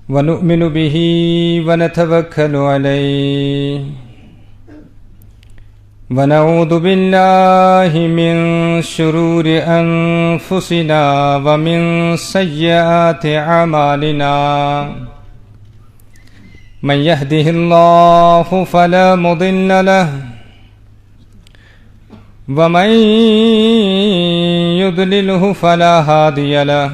ونؤمن به ونتوكل عليه ونعوذ بالله من شرور أنفسنا ومن سيئات أعمالنا من يهده الله فلا مضل له ومن يضلله فلا هادي له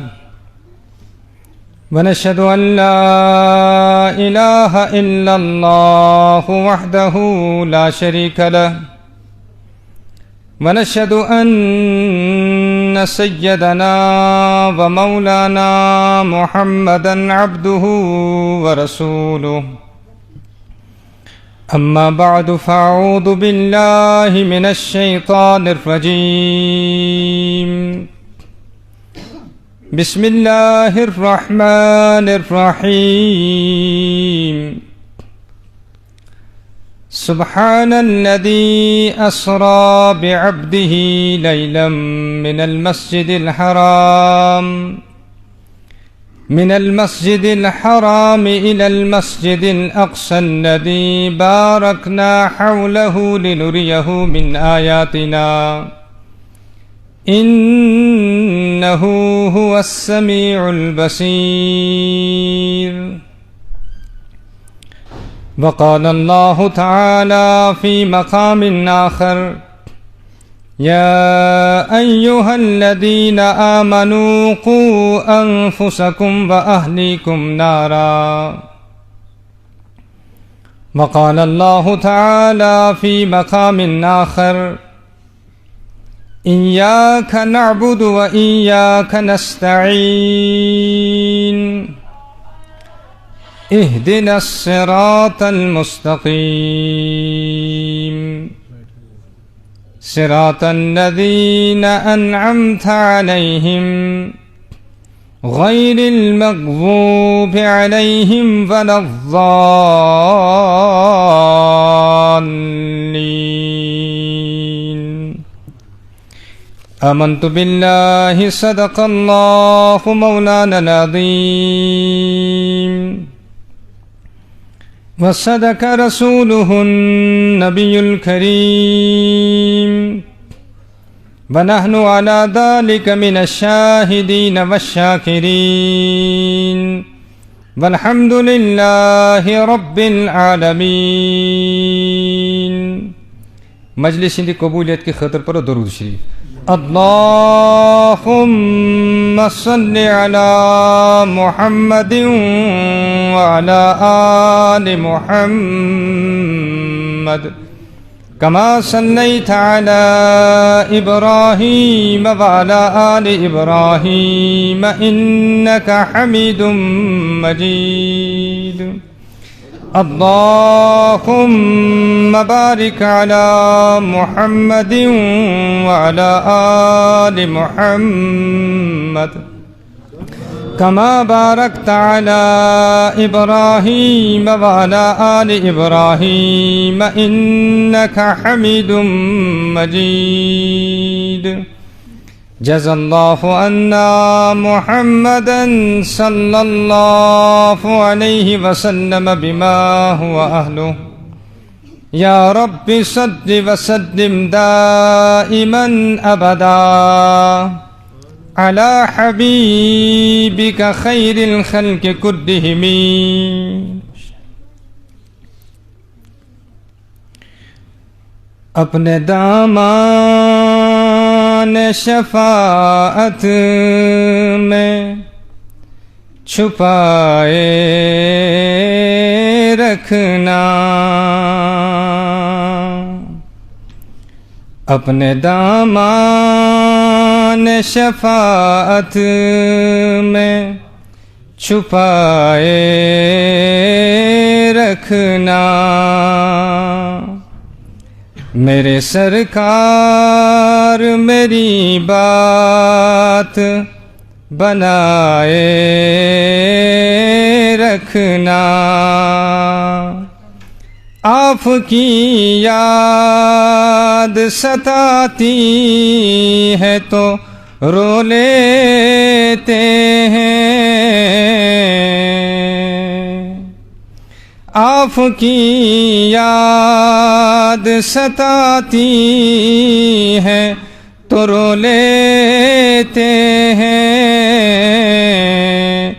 ونشهد أن لا إله إلا الله وحده لا شريك له ونشهد أن سيدنا ومولانا محمدا عبده ورسوله أما بعد فأعوذ بالله من الشيطان الرجيم بسم الله الرحمن الرحيم سبحان الذي أسرى بعبده ليلا من المسجد الحرام إلى المسجد الأقصى الذي باركنا حوله لنريه من آياتنا إنه هو السميع البصير وقال الله تعالى في مقام آخر يا أيها الذين آمنوا قوا أنفسكم وأهليكم نارا وقال الله تعالى في مقام آخر إياك نعبد وإياك نستعين اهدنا الصراط المستقيم صراط الذين أنعمت عليهم غير المغضوب عليهم ولا الضالين آمنت بالله صدق الله مولانا العظيم وصدق رسوله النبي الكريم ونحن على ذلك من الشاهدين والشاكرين والحمد لله رب العالمين. مجلس کی قبولیت کی خاطر پر درود شریف. اللهم صل على محمد وعلى آل محمد كما صليت على إبراهيم وعلى آل إبراهيم إنك حميد مجيد. اللهم بارك على محمد وعلى آل محمد كما باركت على إبراهيم وعلى آل إبراهيم إنك حميد مجيد. جزا الله عنا محمدا صلى الله عليه وسلم بما هو أهله. يا رب صل وسلم دائما أبدا على حبيبك خير الخلق كلهم. اپنے دامان شفاعت میں چھپائے رکھنا، اپنے دامان شفاعت میں چھپائے رکھنا. میرے سرکار میری بات بنائے رکھنا. آپ کی یاد ستاتی ہے تو رو لیتے ہیں، آپ کی یاد ستاتی ہے تو رو لیتے ہیں،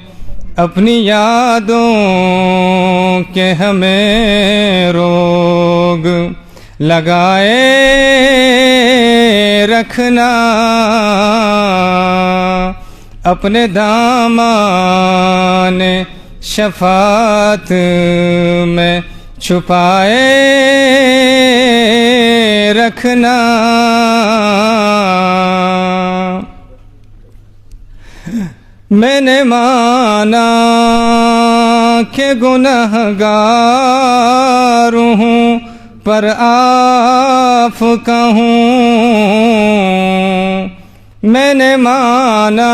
اپنی یادوں کے ہمیں روگ لگائے رکھنا، اپنے دامان شفاعت میں چھپائے رکھنا۔ میں نے مانا کہ گنہگار ہوں پر آپ کا ہوں، میں نے مانا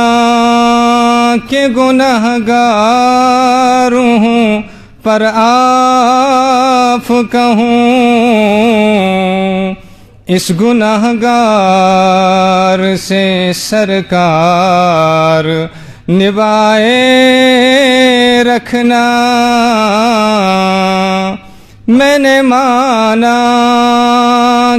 کہ گنہگار ہوں پر آپ کا ہوں، اس گنہگار سے سرکار نبھائے رکھنا۔ میں نے مانا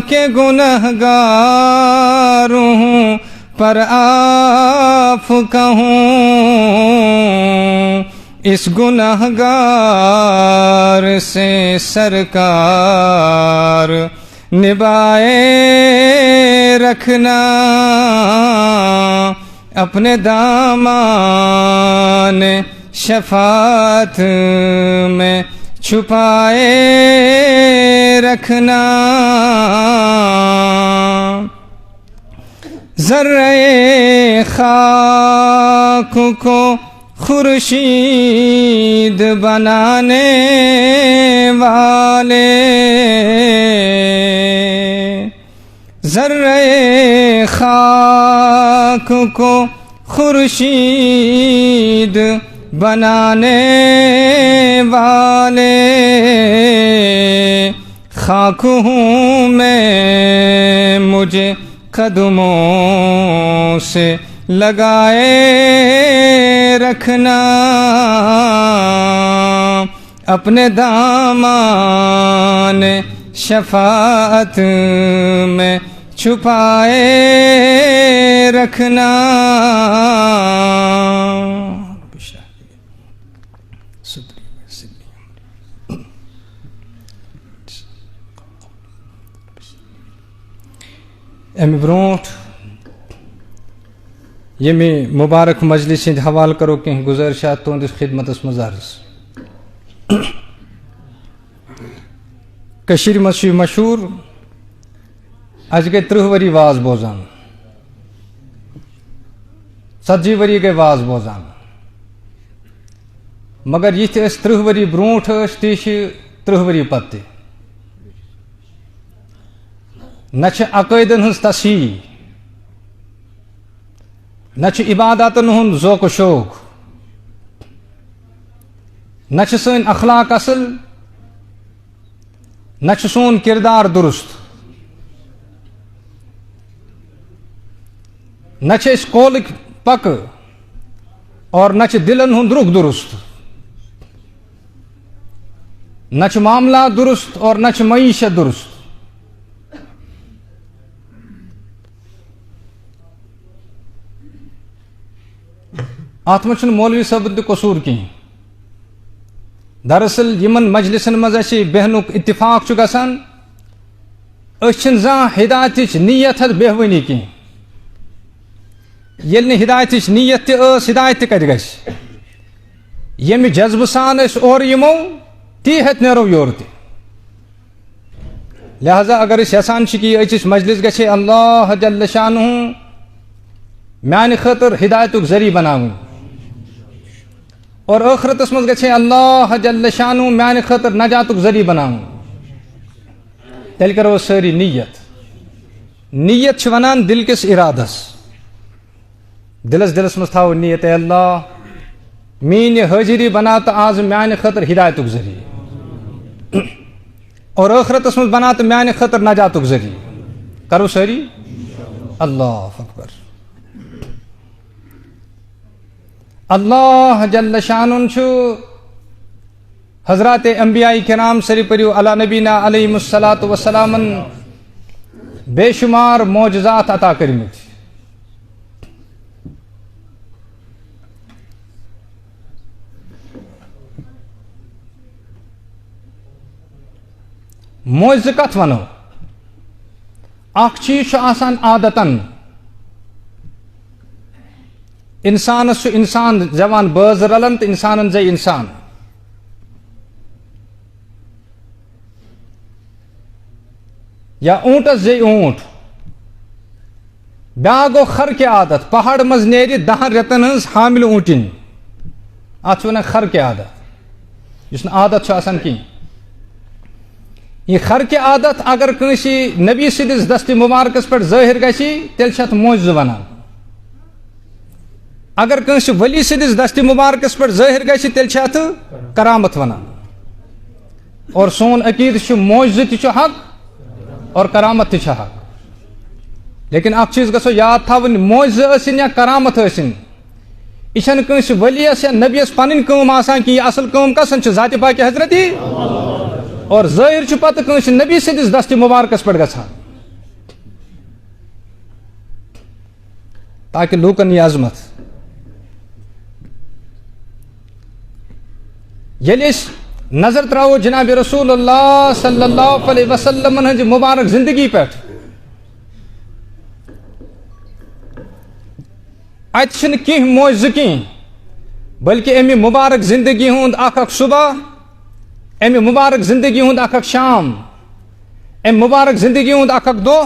کہ گنہگار ہوں پر آپ کا ہوں، اس گنہگار سے سرکار نبھائے رکھنا، اپنے دامان شفاعت میں چھپائے رکھنا۔ ذرہ خاک کو خورشید بنانے والے، ذرہ خاک کو خورشید بنانے والے، خاک ہوں میں مجھے قدموں سے لگائے رکھنا، اپنے دامان شفاعت میں چھپائے رکھنا۔ امی برونٹ یمی مبارک مجلس ہند حوالہ کرو کہ گزارشات تہندس خدمتس مز عرض۔ کشیر مز مشہور اج گئی 30 وری واز بوزان، 40 وری گئی واز بوزان، مگر یہ 30 وری برونٹ تی 30 وری پتہ نہ عقائدن ہز تصحیح، نہ عباداتن ہند ذوق و شوق، نہ سن اخلاق اصل، نہ سون کردار درست، نہ قولک پک اور نہ دلن ہند رخ درست، نہ معاملات درست اور نہ معیشت درست۔ ات مجھ مولوی صاحب تہ قصور کہیں، دراصل یمن مجلسن مز بہنک اتفاق گژھان، اس زان ہدایتچ نیت بہوانی کی، یل نہ ہدایتچ نیت تہ ہدایت کت گژھِ، یمہ جذبہ سان اور یمو تی ہت نیرو یور تہ۔ لہذا اگر اس یسان کہ أکس مجلس گژھِ اللہ جل شانہ میانہ خاطر ہدایتک ذریعہ بناون، اور آخرتس مز گژھِ اللہ جل شانہ میانہ خاطر نجاتک ذریعہ بناون، تیل کرو ساری نیت۔ نیت چھ ونان دل کس ارادس، دلس مز تھاو نیت اے اللہ مین حاضری بنا تو آز میانہ خاطر ہدایتک ذریعہ، اور آخرتس مز بنا تو میانہ خاطر نجاتک ذریعہ، کرو ساری اللہ اکبر۔ اللہ جل شانہ حضرات انبیاء کرام سری پریو علی نبینا علیہم الصلاۃ والسلام بے شمار معجزات عطا کرمت. معجزہ کت ونو اخ چیز آسان عادتن انسانس انسان جوان باز رلن تو انسان زی انسان. یا اونٹس زی اونٹ. بیا گو خر کی عادت پہاڑ مز نیری 10 رتن ہز حامل اونٹن ات ونان خر کی عادت اس عادت آسان کی. یہ خر کی عادت اگر کنسی نبی سندس دست مبارکس پر ظاہر گژھی تیل چھ ات معجزہ ونان. اگر کنسی ولی سندس دست مبارکس پر ظاہر گژھی تیل چھ ات کرامت ونان. اور سون عقید معجزہ تہ حق اور کرامت تہ حق. لیکن اخ چیز گژھو یاد تھاون معجزہ ٲسِن یا کرامت ٲسِن یہ چھنہ کنسی ولیس یا نبیس پنن کٲم آسان کہ یہ اصل کٲم کسن چھ ذات پاک حضرتی اور ظاہر چھ پتہ کنسی نبی سندس دست مبارکس پہ گژھان تاکہ لوکن یہ عظمت. ییٚلہِ أسۍ نظر تراو جناب رسول اللہ صلی اللہ علیہ وسلم ہنز مبارک زندگی پہ ات چھنہ کینٛہہ معجزہ کینٛہہ بلکہ امہ مبارک زندگی ہند اخ صبح امہ مبارک زندگی ہند اخ شام امہ مبارک زندگی ہند اخ دہ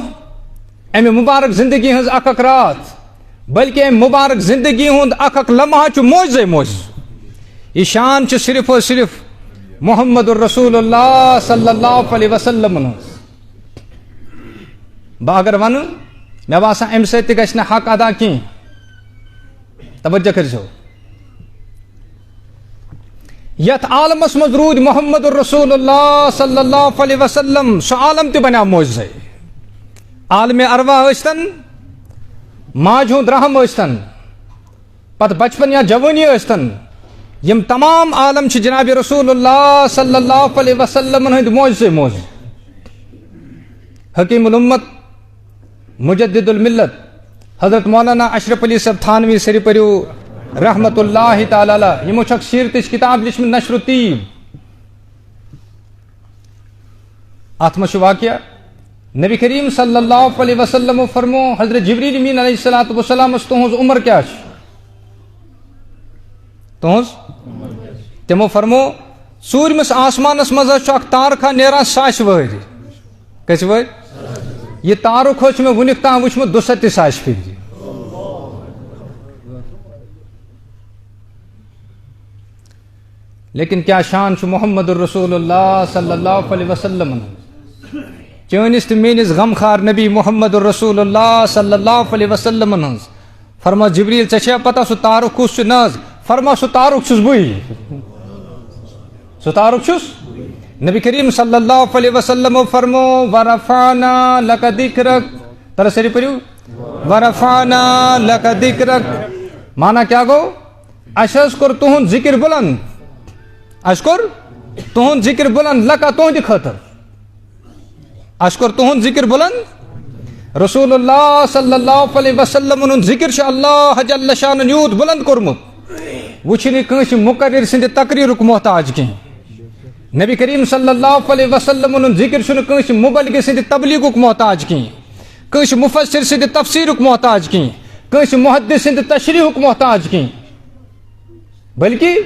امہ مبارک زندگی ہز اخ رات بلکہ امہ مبارک زندگی ہند اخ لمحہ چھ معجزہ معجزہ. یہ شان چھ صرف اور صرف محمد الرسول اللہ صلی اللہ علیہ وسلم. بہ اگر ون مے باسان امہ سۭتۍ تہِ گژھِ نہٕ حق ادا کینٛہہ. توجہ کٔرزیو یتھ عالمس مز رود محمد الرسول اللہ صلی اللہ علیہ وسلم سہ عالم تہ بنیو معجزے. عالم ارواح ٲسۍتن ماج ہُنٛد رحم ٲسۍتن پتہٕ بچپن یا جوانی ٲسۍتن یم تمام عالم چھ جناب رسول اللہ صلی اللہ علیہ وسلم ہند معجزے معجزہ. حکیم الامت مجدد الملت حضرت مولانا اشرف علی صاحب تھانوی سری پریو رحمت اللہ تعالی علیہ یمو چھک سیرتچ کتاب لیچمت نشر الطیب. ات مز واقعہ نبی کریم صلی اللہ علیہ وسلم فرمو حضرت جبریل امین علیہ الصلوۃ والسلام تہذ عمر کیا تہذ تمو فرمو ژوٗرمِس آسمانس مز اکھ تارکھا نیران 100 وہر. کٔژِ وہر؟ یہ تارک چھ مےٚ وُنیُک تام وٕچھمُت 32,000 پھِرِ. لیکن کیا شان چھ محمد الرسول اللہ صلی اللہ علیہ وسلم. چٲنِس تہٕ میٲنِس غمخار نبی محمد الرسول اللہ صلی اللہ علیہ وسلم ہنز فرما جبریل ژےٚ چھےٚ پتہ سُہ تارک کُس چھُ؟ نہ حظ. فرما سُہ تارک چھُس بٕے. سُہ تارک چھُس نبی کریم صلی اللہ علیہ وسلم فرمو ورفعنا لک ذکرک. تر سری پڑھو ورفعنا لک ذکرک. مانا کیا گو؟ اَسہِ حظ کوٚر تُہُنٛد ذکر بلند. اَسہِ کوٚر تُہُنٛد ذکر بلند لکا تُہنٛدِ خٲطرٕ. اَسہِ کوٚر تُہُنٛد ذکر بلند. رسول اللہ صلی اللہ علیہ وسلم ہُنٛد ذکر چھُ اللہ جل شانن یوٗت بلند کوٚرمُت وۄنۍ چھُنہٕ کٲنٛسہِ مُقرر سٕنٛدِ تقریٖرُک محتاج کینٛہہ. نبی کریم صلی اللہ علیہ وسلم ہُنٛد ذکر چھُنہٕ کٲنٛسہِ مُبلغ سٕنٛدِ تبلیغُک محتاج کینٛہہ, کٲنٛسہِ مُفسر سٕنٛدِ تفسیٖرُک محتاج کینٛہہ, کٲنٛسہِ محدث سٕنٛدِ تشریحُک محتاج کینٛہہ, بلکہ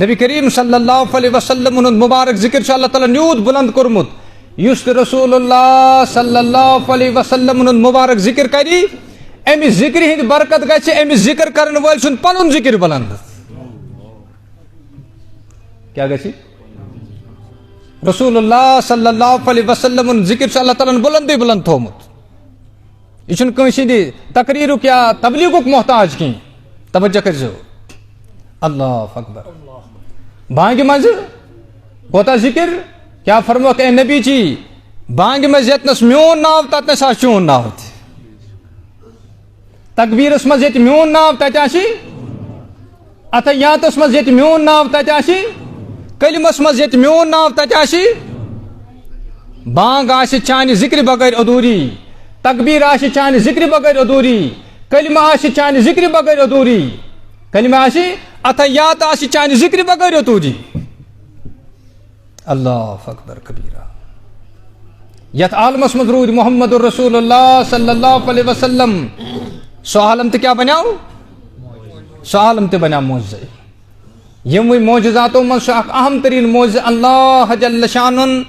نبی کریم صلی اللہ علیہ وسلم ہُنٛد مبارک ذکر چھُ اللہ تعالیٰ یوٗت بلند کوٚرمُت یُس تہِ رسول اللہ صلی اللہ علیہ وسلم ہُنٛد مبارک ذکر کری امہِ ذکرِ ہٕنٛدِ برکت گژھِ امہِ ذکر کرن وٲلۍ سُنٛد پنُن ذکر بلند. کیا گژھِ؟ رسول اللہ صلی اللہ علیہ وسلم ہُنٛد ذکر چھُ اللہ تعالیٰ بلندٕے بلند تھومُت. یہ چھُنہٕ کٲنٛسہِ ہٕنٛدِ تقریٖرُک یا تبلیغُک محتاج کینٛہہ. توجہ کٔرزیو. اللہ اکبر. بانگہِ منٛزٕ کوتاہ ذکر کیا فرموکھ اے نبی جی بانگہِ منٛز ییٚتنس میون ناو تتنس آسہِ چون ناو تہِ. تکبیرس منٛز ییٚتہِ میون ناو تتہِ آسہِ اتحیاتس منٛز ییٚتہِ میون ناو تتہِ آسہِ کلمس مز یت میون ناو تت آشی بانگ آشی چانہ ذکر بغیر ادھوری تکبیر آشی چانہ ذکر بغیر ادھوری کلمہ آشی چانہ ذکر بغیر ادھوری کلمہ آشی اتحیات آشی چانہ ذکر بغیر ادھوری اللہ اکبر کبیرہ یت عالمس مز روٗدۍ محمد الرسول اللہ صلی اللہ علیہ وسلم سو عالم تہ کیا بنیو سو عالم تہ بنیو معجزے یموٕے معجزاتو من سہ اکھ اہم ترین معجزہ اللہ جل شانن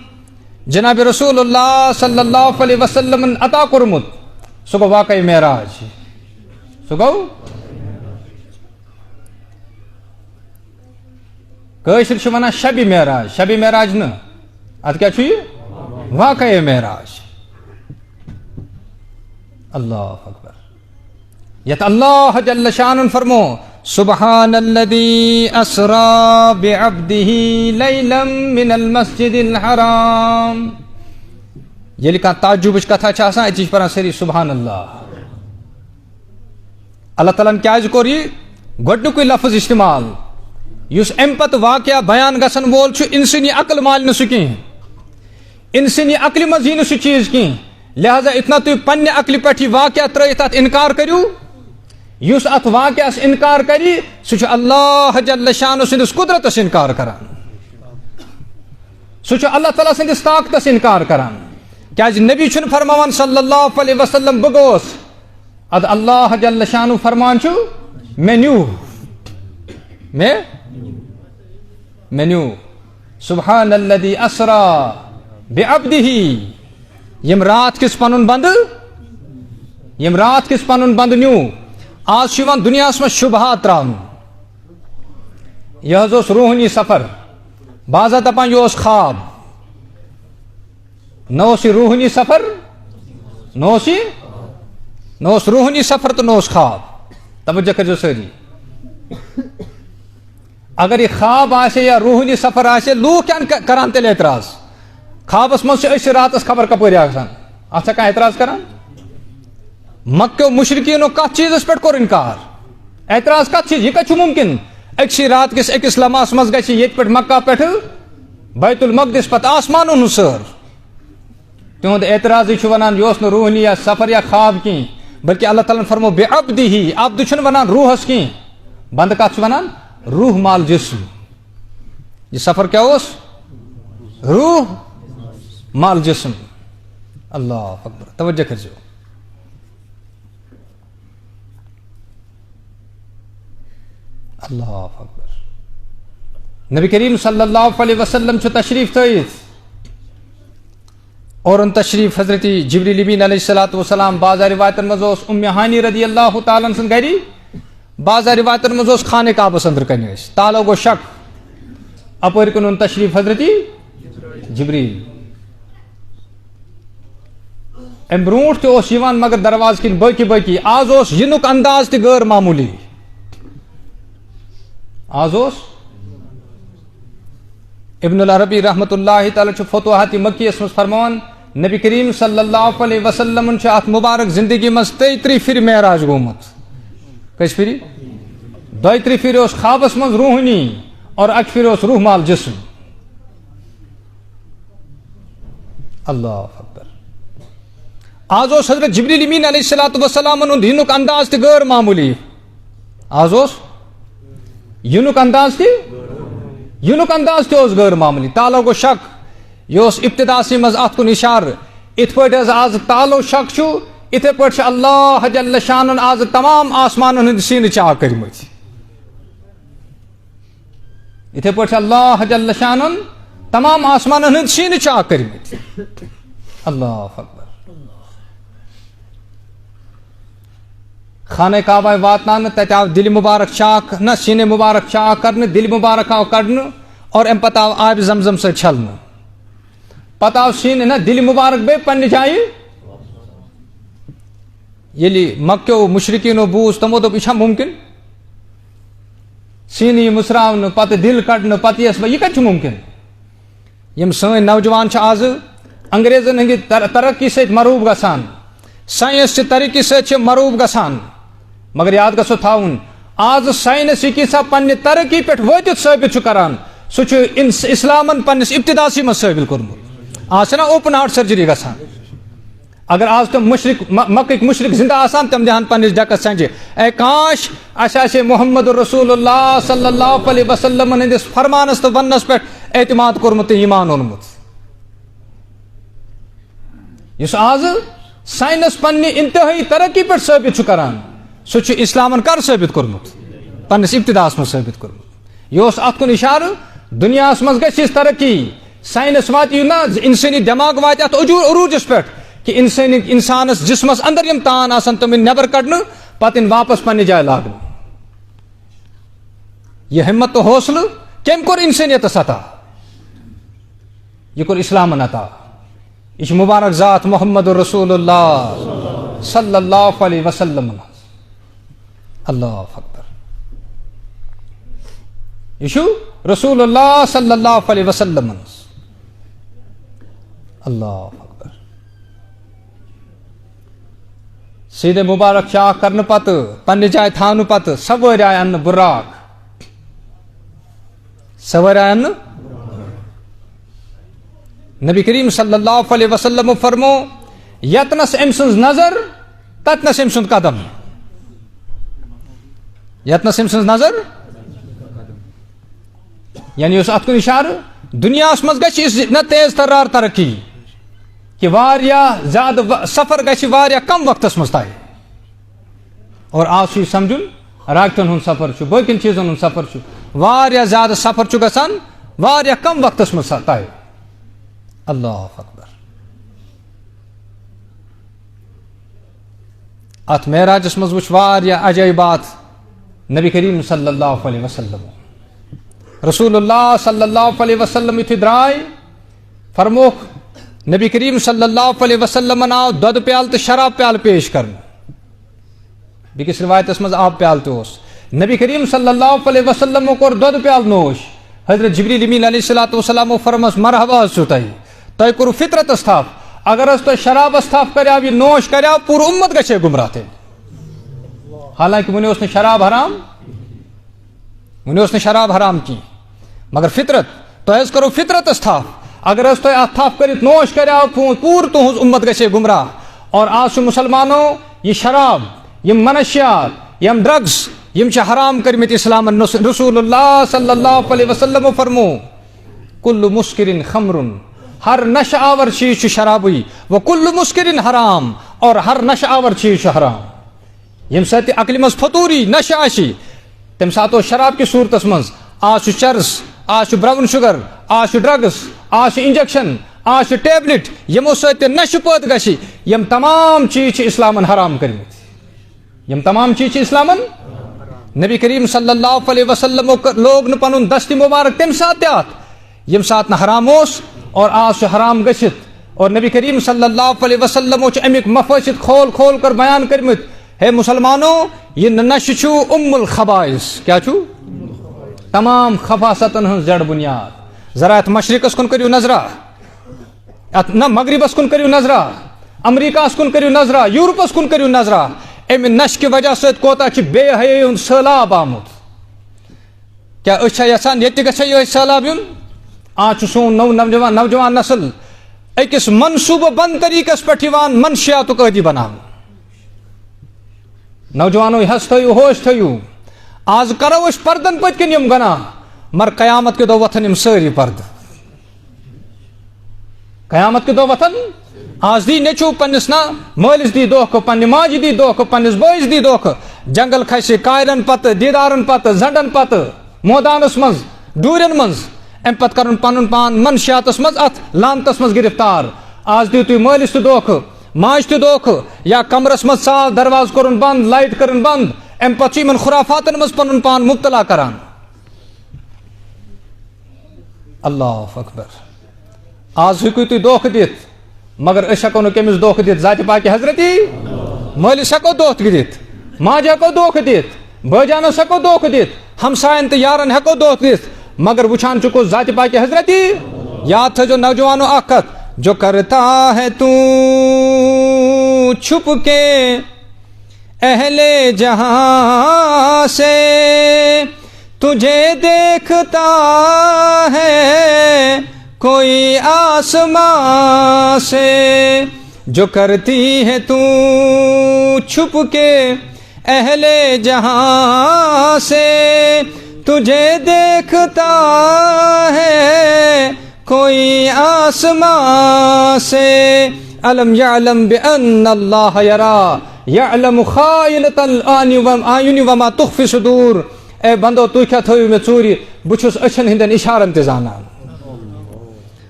جناب رسول اللہ صلی اللہ علیہ وسلم عطا کورمت سہ گو واقعی معراج سہ گو کٲشِر چھِ ونان شبِ معراج نہ اتھ کیا چھُ یہِ واقعی معراج اللہ اکبر یت اللہ جل شانن فرمو سبحان الذي اسرا بعبده ليلا من المسجد الحرام ییٚلہِ کانٛہہ تعجبٕچ کتھا چھِ آسان اتی چھِ پران سٲری سبحان اللہ اللہ تعالیٰ ہن کیازِ کوٚر یہِ گۄڈنیُکُے لفظ استعمال یُس امہِ پتہٕ واقعہ بیان گژھن وول چھُ انسٲنی عقل مالہِ نہٕ سُہ کینٛہہ انسٲنی عقلہِ منٛز یی نہٕ سُہ چیٖز کینٛہہ لہذا اتنا تُہۍ پننہِ عقلہِ پٮ۪ٹھ یہِ واقعہ ترٲیِتھ اتھ انکار کٔرِو یُس اتھ واقعس انکار کری سُہ چھُ اللہ جل شانہ سٕنٛدِس قدرتس انکار کران سُہ چھُ اللہ تعالیٰ سٕنٛدِس طاقتس انکار کران کیازِ نبی چھُنہٕ فرماوان صلی اللہ علیہ وسلم بہٕ گوس اد اللہ جل شانہ فرمان چھُ مےٚ نیوٗ مےٚ نیوٗ سبحان الذی اسرا بعبدہ یم رات کس پنن بند نیوٗ آج چھُ یِوان دُنیاہس منٛز شُبہات تراونہٕ یہِ حظ اوس روحٲنی سفر بعض دپان یہِ اوس خواب نہ اوس یہِ روحٲنی سفر نہ اوس روحٲنی سفر تہٕ نہ اوس خواب توجہ کٔرزیو سٲری اگر یہِ خواب آسہِ یا روحٲنی سفر آسہِ لوٗکھ کیٛاہ کران تیٚلہِ اعتراض خوابس منٛز چھِ أسۍ راتس خبر کپٲرۍ آسان اتھ چھا کانٛہہ اعتراض کران مکیو مشرقینو کت چیزس پہ کور انکار اعتراض کت چیز یہ کت ممکن اکسی رات کس اکس لمحس مز گژھِ ییٚتہِ پٮ۪ٹھ مکہ پٮ۪ٹھ بیت المقدس پتہٕ آسمانن ہُنٛد سٲر تِہُنٛد اعتراض چھُ ونان یہِ اوس نہٕ روحٲنی یا سفر یا خواب کینٛہہ بلکہ اللہ تعالیٰ فرمو بے عبدہ عبد چھُنہٕ ونان روحس کینٛہہ بند کتھ چھُ ونان روح مال جسم یہ سفر کیا اوس روح مال جسم اللہ اکبر توجہ کٔرزیو اللہ اکبر نبی کریم صلی اللہ علیہ وسلم چھُ تشریف تھٲیِتھ اور ان تشریف حضرت جبریل امین علیہ الصلوۃ والسلام بعض روایتن منٛز اوس ام ہانی رضی اللہ تعالیٰ سٕنٛدِ گری بعض روایتن منٛز اوس خانہ کعبس أنٛدرٕ کنہِ ٲسۍ تالو گوٚو شک اپٲرۍ کُن اوٚن تشریف حضرت جبریل امہِ برونٛٹھ تہِ اوس یِوان مگر دروازٕ کِنۍ باقی آز اوس یِنُک انداز تہِ غٲر معموٗلی آز اوس ابن العربی رحمۃ اللہ تعالیٰ چھُ فتوحات مکیَس منٛز فرماوان نبی کریم صلی اللہ علیہ وسلم چھُ اتھ مبارک زندگی منٛز 33 پھِرِ معراج گوٚمُت کٔژِ پھِرِ 32 پھِرِ اوس خوابس منٛز روحٲنی اور اکہِ پھِرِ اوس روح مال جسم اللہ اکبر آز اوس حضرت جبریل امین علیہ الصلوۃ والسلام ہُنٛد یِنُک انداز تہِ غٲر معموٗلی آز اوس یِنُک انداز تہِ اوس غٲر معموٗلی تالو گوٚو شک یہِ اوس ابتداسی منٛز اتھ کُن اشارٕ یِتھ پٲٹھۍ حظ آز تالو شک چھُ یِتھے پٲٹھۍ چھُ اللہ جل شانن آز تمام آسمانن ہٕنٛدۍ سیٖنہٕ چاک کٔرمٕتۍ یِتھے پٲٹھۍ چھُ اللہ جل شانن تمام آسمانن ہٕنٛدۍ سیٖنہٕ چاک کٔرمٕتۍ اللہ اکبر خانہ کعبہ واتناونہٕ تتہِ آو دِلہِ مُبارک چاک نہ سیٖنہِ مُبارک چاک کرنہٕ دِلہِ مُبارک آو کڑنہٕ اور امہِ پتہٕ آو آبِ زمزم سۭتۍ چھلنہٕ پتہٕ آو سیٖنہِ نہ دِلہِ مُبارک بیٚیہِ پننہِ جایہِ ییٚلہِ مکیو مشرقیٖنو بوٗز تِمو دوٚپ یہِ چھا ممکن سیٖنہٕ یہِ مٕژراونہٕ پتہٕ دِل کڑنہٕ پتہٕ یِیَس بہٕ یہِ کتہِ چھُ ممکن یِم سٲنۍ نوجوان چھِ آزٕ انگریزن ہٕنٛدِ ترقی سۭتۍ مروٗب گژھان ساینس چہِ ترقی سۭتۍ چھِ مروٗب گژھان مگر یاد گژھو تھاوُن آز ساینس یہِ کیٖژاہ پننہِ ترقی پٮ۪ٹھ وٲتِتھ ثٲبت چھُ کران سہ اسلامن پنس ابتداسی من ثابت کورمت آج نا اوپن ہارٹ سرجری گژھان اگر آج تم مشرق مکہ مشرق زندہ آسان تم دہان پنس ڈکس سنجے اے کاش اسے محمد رسول اللہ صلی اللہ علیہ وسلم ہندس فرمانس تو ونس پہ اعتماد کورمت ایمان اونمت اس آج سائنس پنہ انتہائی ترقی پہ ثابت کران سہ اسلامن کر ثابت کورمت پنس ابتداس من ثابت کورمت یہ ات کن اشارہ دنیا مز گھس ترقی سائنس وات نا انسانی دماغ وات ات عروجس پہ کہ انسانس جسمس اندر یم تان آسان تم نبر کڑن پتہ واپس پنہ جائے لاگن یہ ہمت تو حوصلہ کم کور انسانیتس عطا یہ کور اسلامن عطا یہ مبارک ذات محمد رسول اللہ صلی اللہ علیہ وسلم اللہ اکبر یہ رسول اللہ صلی اللہ علیہ وسلم اللہ اکبر سیدھے مبارک شاہ کرنے پتہ پنہ جائے تھانہ پتہ سواری آئے ان براق سواری آئے ان نبی کریم صلی اللہ علیہ وسلم فرمو یتنس ام سن نظر تتنس ام سن قدم یتنس ام سن نظر یعنی اس ات کن اشارہ دنیا مز گھس تیز ترار ترقی کہ واریاہ زیادہ سفر گھس واریاہ کم وقتس مز طے اور آج سمجھن راکٹن ہند سفر باقین چیزن ہند سفر واریاہ زیادہ سفر گژھان واریاہ کم وقتس مز طے اللہ اکبر ات معراجس مز وچھ واریاہ عجائبات نبی کریم صلی اللہ علیہ وسلم رسول اللہ صلی اللہ علیہ وسلم یتھے درائے فرموک نبی کریم صلی اللہ علیہ وسلم آو دود پیال تو شراب پیال پیش کرن بیکس روایت مز آب پیال تو نبی کریم صلی اللہ علیہ وسلم کور دود پیال نوش حضرت جبریل امین علیہ السلام فرمس مرحبا تہ کور فطرت استاف اگر تو شراب استاف کریاو یہ نوش کریاو پور امت گھے گمراہ تھے حالانکہ ون اس شراب حرام ون اس شراب حرام کی مگر فطرت تو کرو فطرت استاف اگر تہ ات تھپ کرت نوش کریاو پور تہذ امت گھے گمراہ اور آج مسلمانوں یہ شراب یم منشیات یم ڈرگس یم حرام کرمت اسلام رسول اللہ صلی اللہ علیہ وسلم فرمو کل مسکر خمر ہر نشہ آور چیز شرابی و کل مسکر حرام اور ہر نشہ آور چیز حرام یم سات عقل مز فطوری نشہ آشی تم سات شراب کی صورتس مز آج چرس آج براؤن شوگر آج ڈرگس آج انجیکشن آج ٹیبلٹ یمو سات نشہ پید گشی یم تمام چیز اسلامن حرام کرمت یم تمام چیز اسلامن نبی کریم صلی اللہ علیہ وسلم لوگ پن دست مبارک تم سات یم سات حرام اور آج حرام گھت اور نبی کریم صلی اللہ علیہ وسلم امیک مفاسد کھول کھول کر بیان کرمت ہے مسلمانوں یہ نشہ ام الخبائث کیا تمام خباثتن ہن جڑ بنیاد ذرا ات مشرقس کن کریو نظرہ ات نہ مغربس کن کریو نظرہ امریکہ کن کریو نظرہ یورپس کن کریو نظرہ امہ نشہ کی وجہ ست کوتا بے حیائی ہند سہلاب آمت کیا یژھان یہ گھے یہ سہلاب یون آج سون نوجوان نسل اکس منصوبہ بند طریقس پہ منشیات عادی بنان نوجوانو حس تھو ہوش تھو آج کرو اس پردن پت کن یم گناہ مر قیامت کے دو وتھن یم ساری پرد قیامت کے دو وتھن آج دی نیچو پنس نا مالس دی دھوکہ پنہ ماجہ دی دھوکہ پنس بٲیس دی دھوکہ جنگل کھسہ کائرن پتہ دیدارن پتہ زنڈن پتہ مودانس مز ڈورین مز ام پتہ کرن پنن پان منشیاتس مز ات لانتس مز گرفتار آج دیو تھی مالس تہ دھوکہ ماج تہ دھوکہ یا کمرس مز سال درواز کرن بند لائٹ کرن بند ام پتہ ان خرافاتن مز پنن پان مبتلا کران اللہ اکبر آج ہیکو تھی دھوکہ دت مگر اس ہیکو نہ کمس دھوکہ دت ذات پاک حضرتی مالس ہیکو دھوکہ دت ماج ہیکو دھوکہ دت بٲجانس ہیکو دھوکہ دت ہمسائن تو یارن ہیکو دھوکہ دت مگر وچھان چکو ذات پاک حضرتی یاد تھا جو نوجوانوں آخت جو کرتا ہے تو چھپ کے اہل جہاں سے تجھے دیکھتا ہے کوئی آسمان سے، جو کرتی ہے تو چھپ کے اہل جہاں سے، تجھے دیکھتا ہے کوئی آسمان سے، علم یعلم بأن اللہ یرا یعلم خائنۃ الاعین وما تخفی صدور۔ اے بندو تو کیا تھوئی میں چوری، بچھس اچھن ہندن اشارن تے زانان،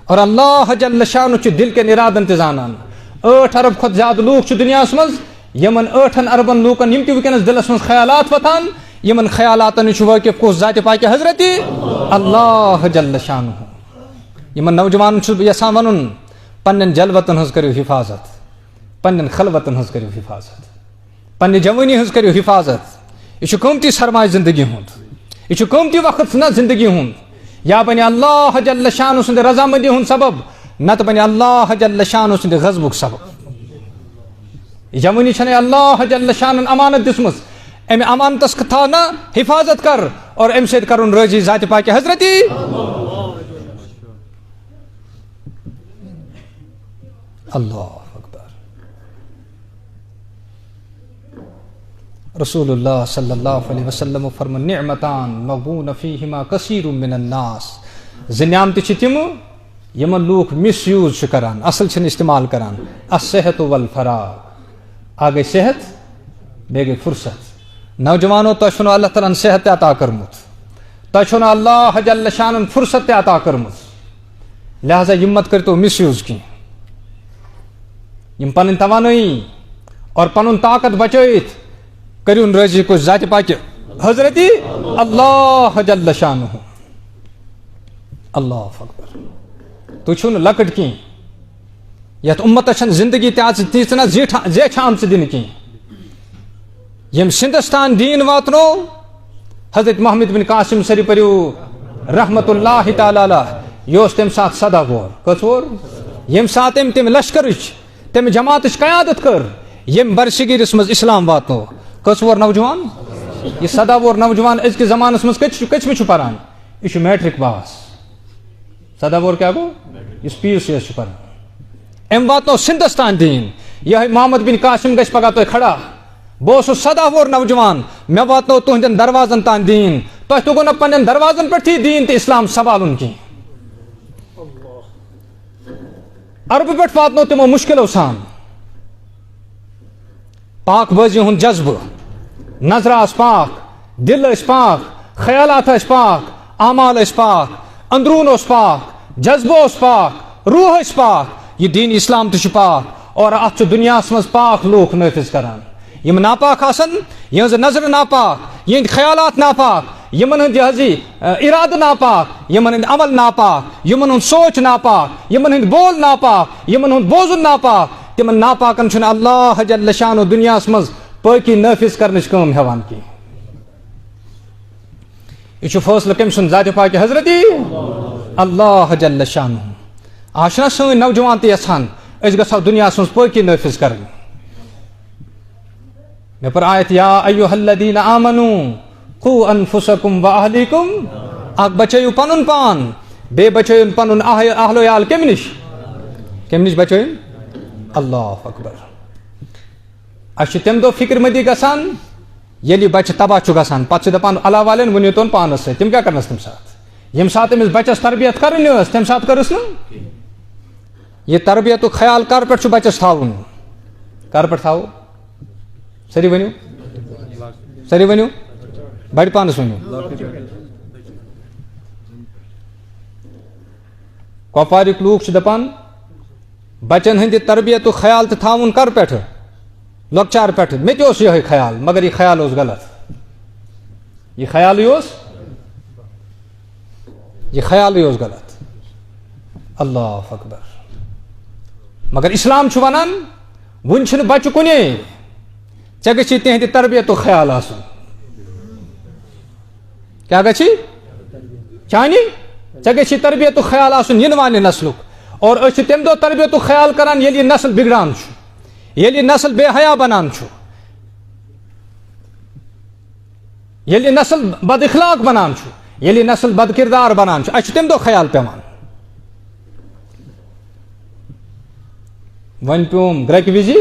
اور اللہ جل شانہ چھ دل کے ارادن تے زانان۔ 8 ارب کھت زیادہ لوگ چھ دنیا مز، یمن 8 اربن لوکن یم تہ ونکس دلس مز خیالات وتھان، یمن خیالاتن چھ واقف کس ذات پاک حضرت اللہ جل شانہ۔ یمن نوجوان چھ یسان ونن پنن جلوتن ہز کرو حفاظت، پنن خلوتن ہز کرو حفاظت، پنہ جوانی ہز کرو حفاظت۔ یہ قیمتی سرمایہ زندگی ہند، یہ قیمتی وقت نہ زندگی ہند، یا بنی اللہ جل شانہ سند رضامندی ہند سبب، نت بنی اللہ جل شانہ سند غضبک سبب۔ یہ جوانی چھنے اللہ جل شانہ امانت دسمس، ام امانتس تھانا حفاظت کر، اور ام سید کرن راضی ذات پاک حضرتی اللہ اکبر۔ رسول اللہ صلی اللہ علیہ وسلم فرمان نعمتان مغبون فیہما کثیر من الناس، زنیامت چھ تم یمن لوک مس یوز کران، اصل چھن استعمال کران۔ الصحت والفراغ، آگے صحت بے گئی فرصت۔ نوجوانوں تو چھنو اللہ تعالیٰ صحت عطا کرمت، تو چھنو اللہ جل شانہ فرصت عطا کرمت، لہذا یمت کرتو مس یوز کی، یم پن توانائی اور پن طاقت بچائت کرون راضی کو ذات پاک حضرتی اللہ جل شانہ۔ اللہ اکبر۔ تو چھن لکٹ کی یت امت چھن زندگی تیچنا زیچ آمت دن کی، یم سندستان دین واتنو حضرت محمد بن قاسم سری پریو رحمت اللہ تعالی علیہ، یہ تم سات صدا وور کس وور، یم سات تم لشکرچ تم جماعت قیادت کر، یم برصغیرس مز اسلام واتنو کس وور نوجوان، یہ صدا وور نوجوان از کے زمانس مز کچھ میں پران، یہ میٹرک پاس، صدا وور کیا گو اس پی یو سی ایس پران، ام واتنو سندستان دین، یہ محمد بن قاسم گھس پگہ تو کھڑا، بہ صدا وور نوجوان، میں واتنو تہندین دروازن تان دین، تہ تو گو نا پنن دروازن پہ دین تو اسلام سوالن کی، عرب پہ واتنو تمو مشکلو سان، پاک بازی ہند جذبہ، نظر آس پاک، دل اس پاک، خیالات اس پاک، اعمال اس پاک، اندرون اس پاک، جذبہ اس پاک، روح اس پاک، یہ دین اسلام تہ پاک، اور ات دنیا مز پاک لوک نافذ کران۔ یم ناپاک آسن، یہ نظر ناپاک، یہ خیالات ناپاک، یمن ہند یہ ارادہ ناپاک، یمن ہند عمل ناپاک، یمن ہند سوچ ناپاک، یمن ہند بول ناپاک، یمن ہند بوزن ناپاک، تمن ناپاکن چھن اللہ جل شانہ دنیا مز پاکی نافذ کرنچ کام ہیوان کی۔ یہ فیصلہ کم سن ذات پاک حضرتی اللہ جل شانہ۔ آشنا سن نوجوان تے یژھان اس گژھو دنیا مز پاکی نافذ کرن۔ میں پر آیت یا ایھا الذین آمنوا قوا انفسکم واہلیکم، اک بچیو پنن پان، بے بچیو پنن اہل و عیال کم نش بچیو اللہ اکبر۔ اس تم دو فکر مندی گسان یلی بچہ تباہ چھ گسان، پتہ دپان اللہ والین ونیو تون پانس سے، تم کیا کرنس تم سات، یم سات امس بچس تربیت کرن اس تم سات کرس نا، یہ تربیت خیال کر پہ چھ بچس تھاون، کر پہ تھاو سری ونیو، سری ونیو بڑ پانس ونیو۔ کپوارک لوگ چھ دپان بچن ہند تربیت خیال تو تھاون کر پہ لکچار پہ، مے تہ یہ خیال، مگر یہ خیال اس غلط، یہ خیال اس غلط۔ اللہ اکبر۔ مگر اسلام چھ ونان ون چھ بچہ کنے، ژے گژھی تہندِ تربیت خیال آسن، کیا گژھی چانی، ژے گژھی تربیت خیال آسن ین والہِ نسلک، اور اس تم دو تربیت خیال کران یلی نسل بگڑان چھ، یلی نسل بے حیا بنان چھ۔ ییٚلہِ نسل بد اخلاق بنان چھُ ییٚلہِ نسل بد کردار بنان چھُ اَسہِ چھُ تمہِ دۄہ خیال پیوان وۄنۍ پیوم گرٛکہِ وِزِ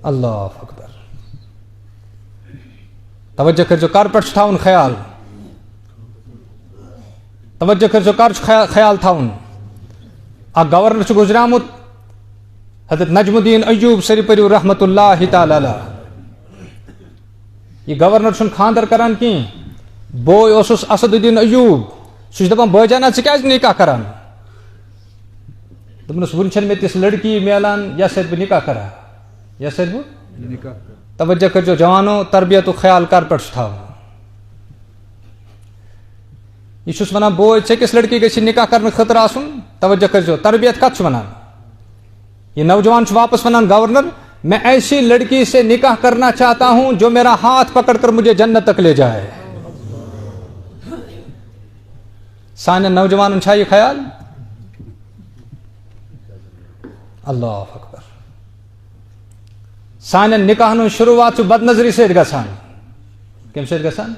اللہ اکبر توجہ کٔرزیٚو کر پٮ۪ٹھ چھُ تھاوُن خیال توجہ کٔرزیٚو کر چھُ خیال تھاوُن اکھ گورنر چھُ گُزریومُت حضرت نجم الدین ایوب سری پٔرِو رحمتہ اللہ تعالی علیہ یہ گورنر چھُنہٕ خاندر کران کینٛہہ بوے اوسُس اسد الدین ایوب سُہ چھُ دپان بٲے جانا ژٕ کیازِ نکاح کران دوٚپنس وُنہِ چھنہٕ مےٚ تِژھ لڑکی میلان یس سۭتۍ بہٕ نکاح کرا یس سۭتۍ بہٕ نکاح توجہ کٔرزیٚو جوانو تربیتُک خیال کر پٮ۪ٹھ چھُ تھاوُن یہ چھُس ونان بوے ژےٚ کِس لڑکی گژھِ نکاح کرنہٕ خٲطرٕ آسُن توجہ کٔرزیٚو تربیت کتھ چھُ ونان یہ نوجوان چھُ واپس ونان گورنر میں ایسی لڑکی سے نکاح کرنا چاہتا ہوں جو میرا ہاتھ پکڑ کر مجھے جنت تک لے جائے سانٮ۪ن نوجوانن چھا یہ خیال اللہ اکبر سانٮ۪ن نکاحن ہُنٛد شروعات چھُ بد نظری سۭتۍ گژھان کمہِ سۭتۍ گژھان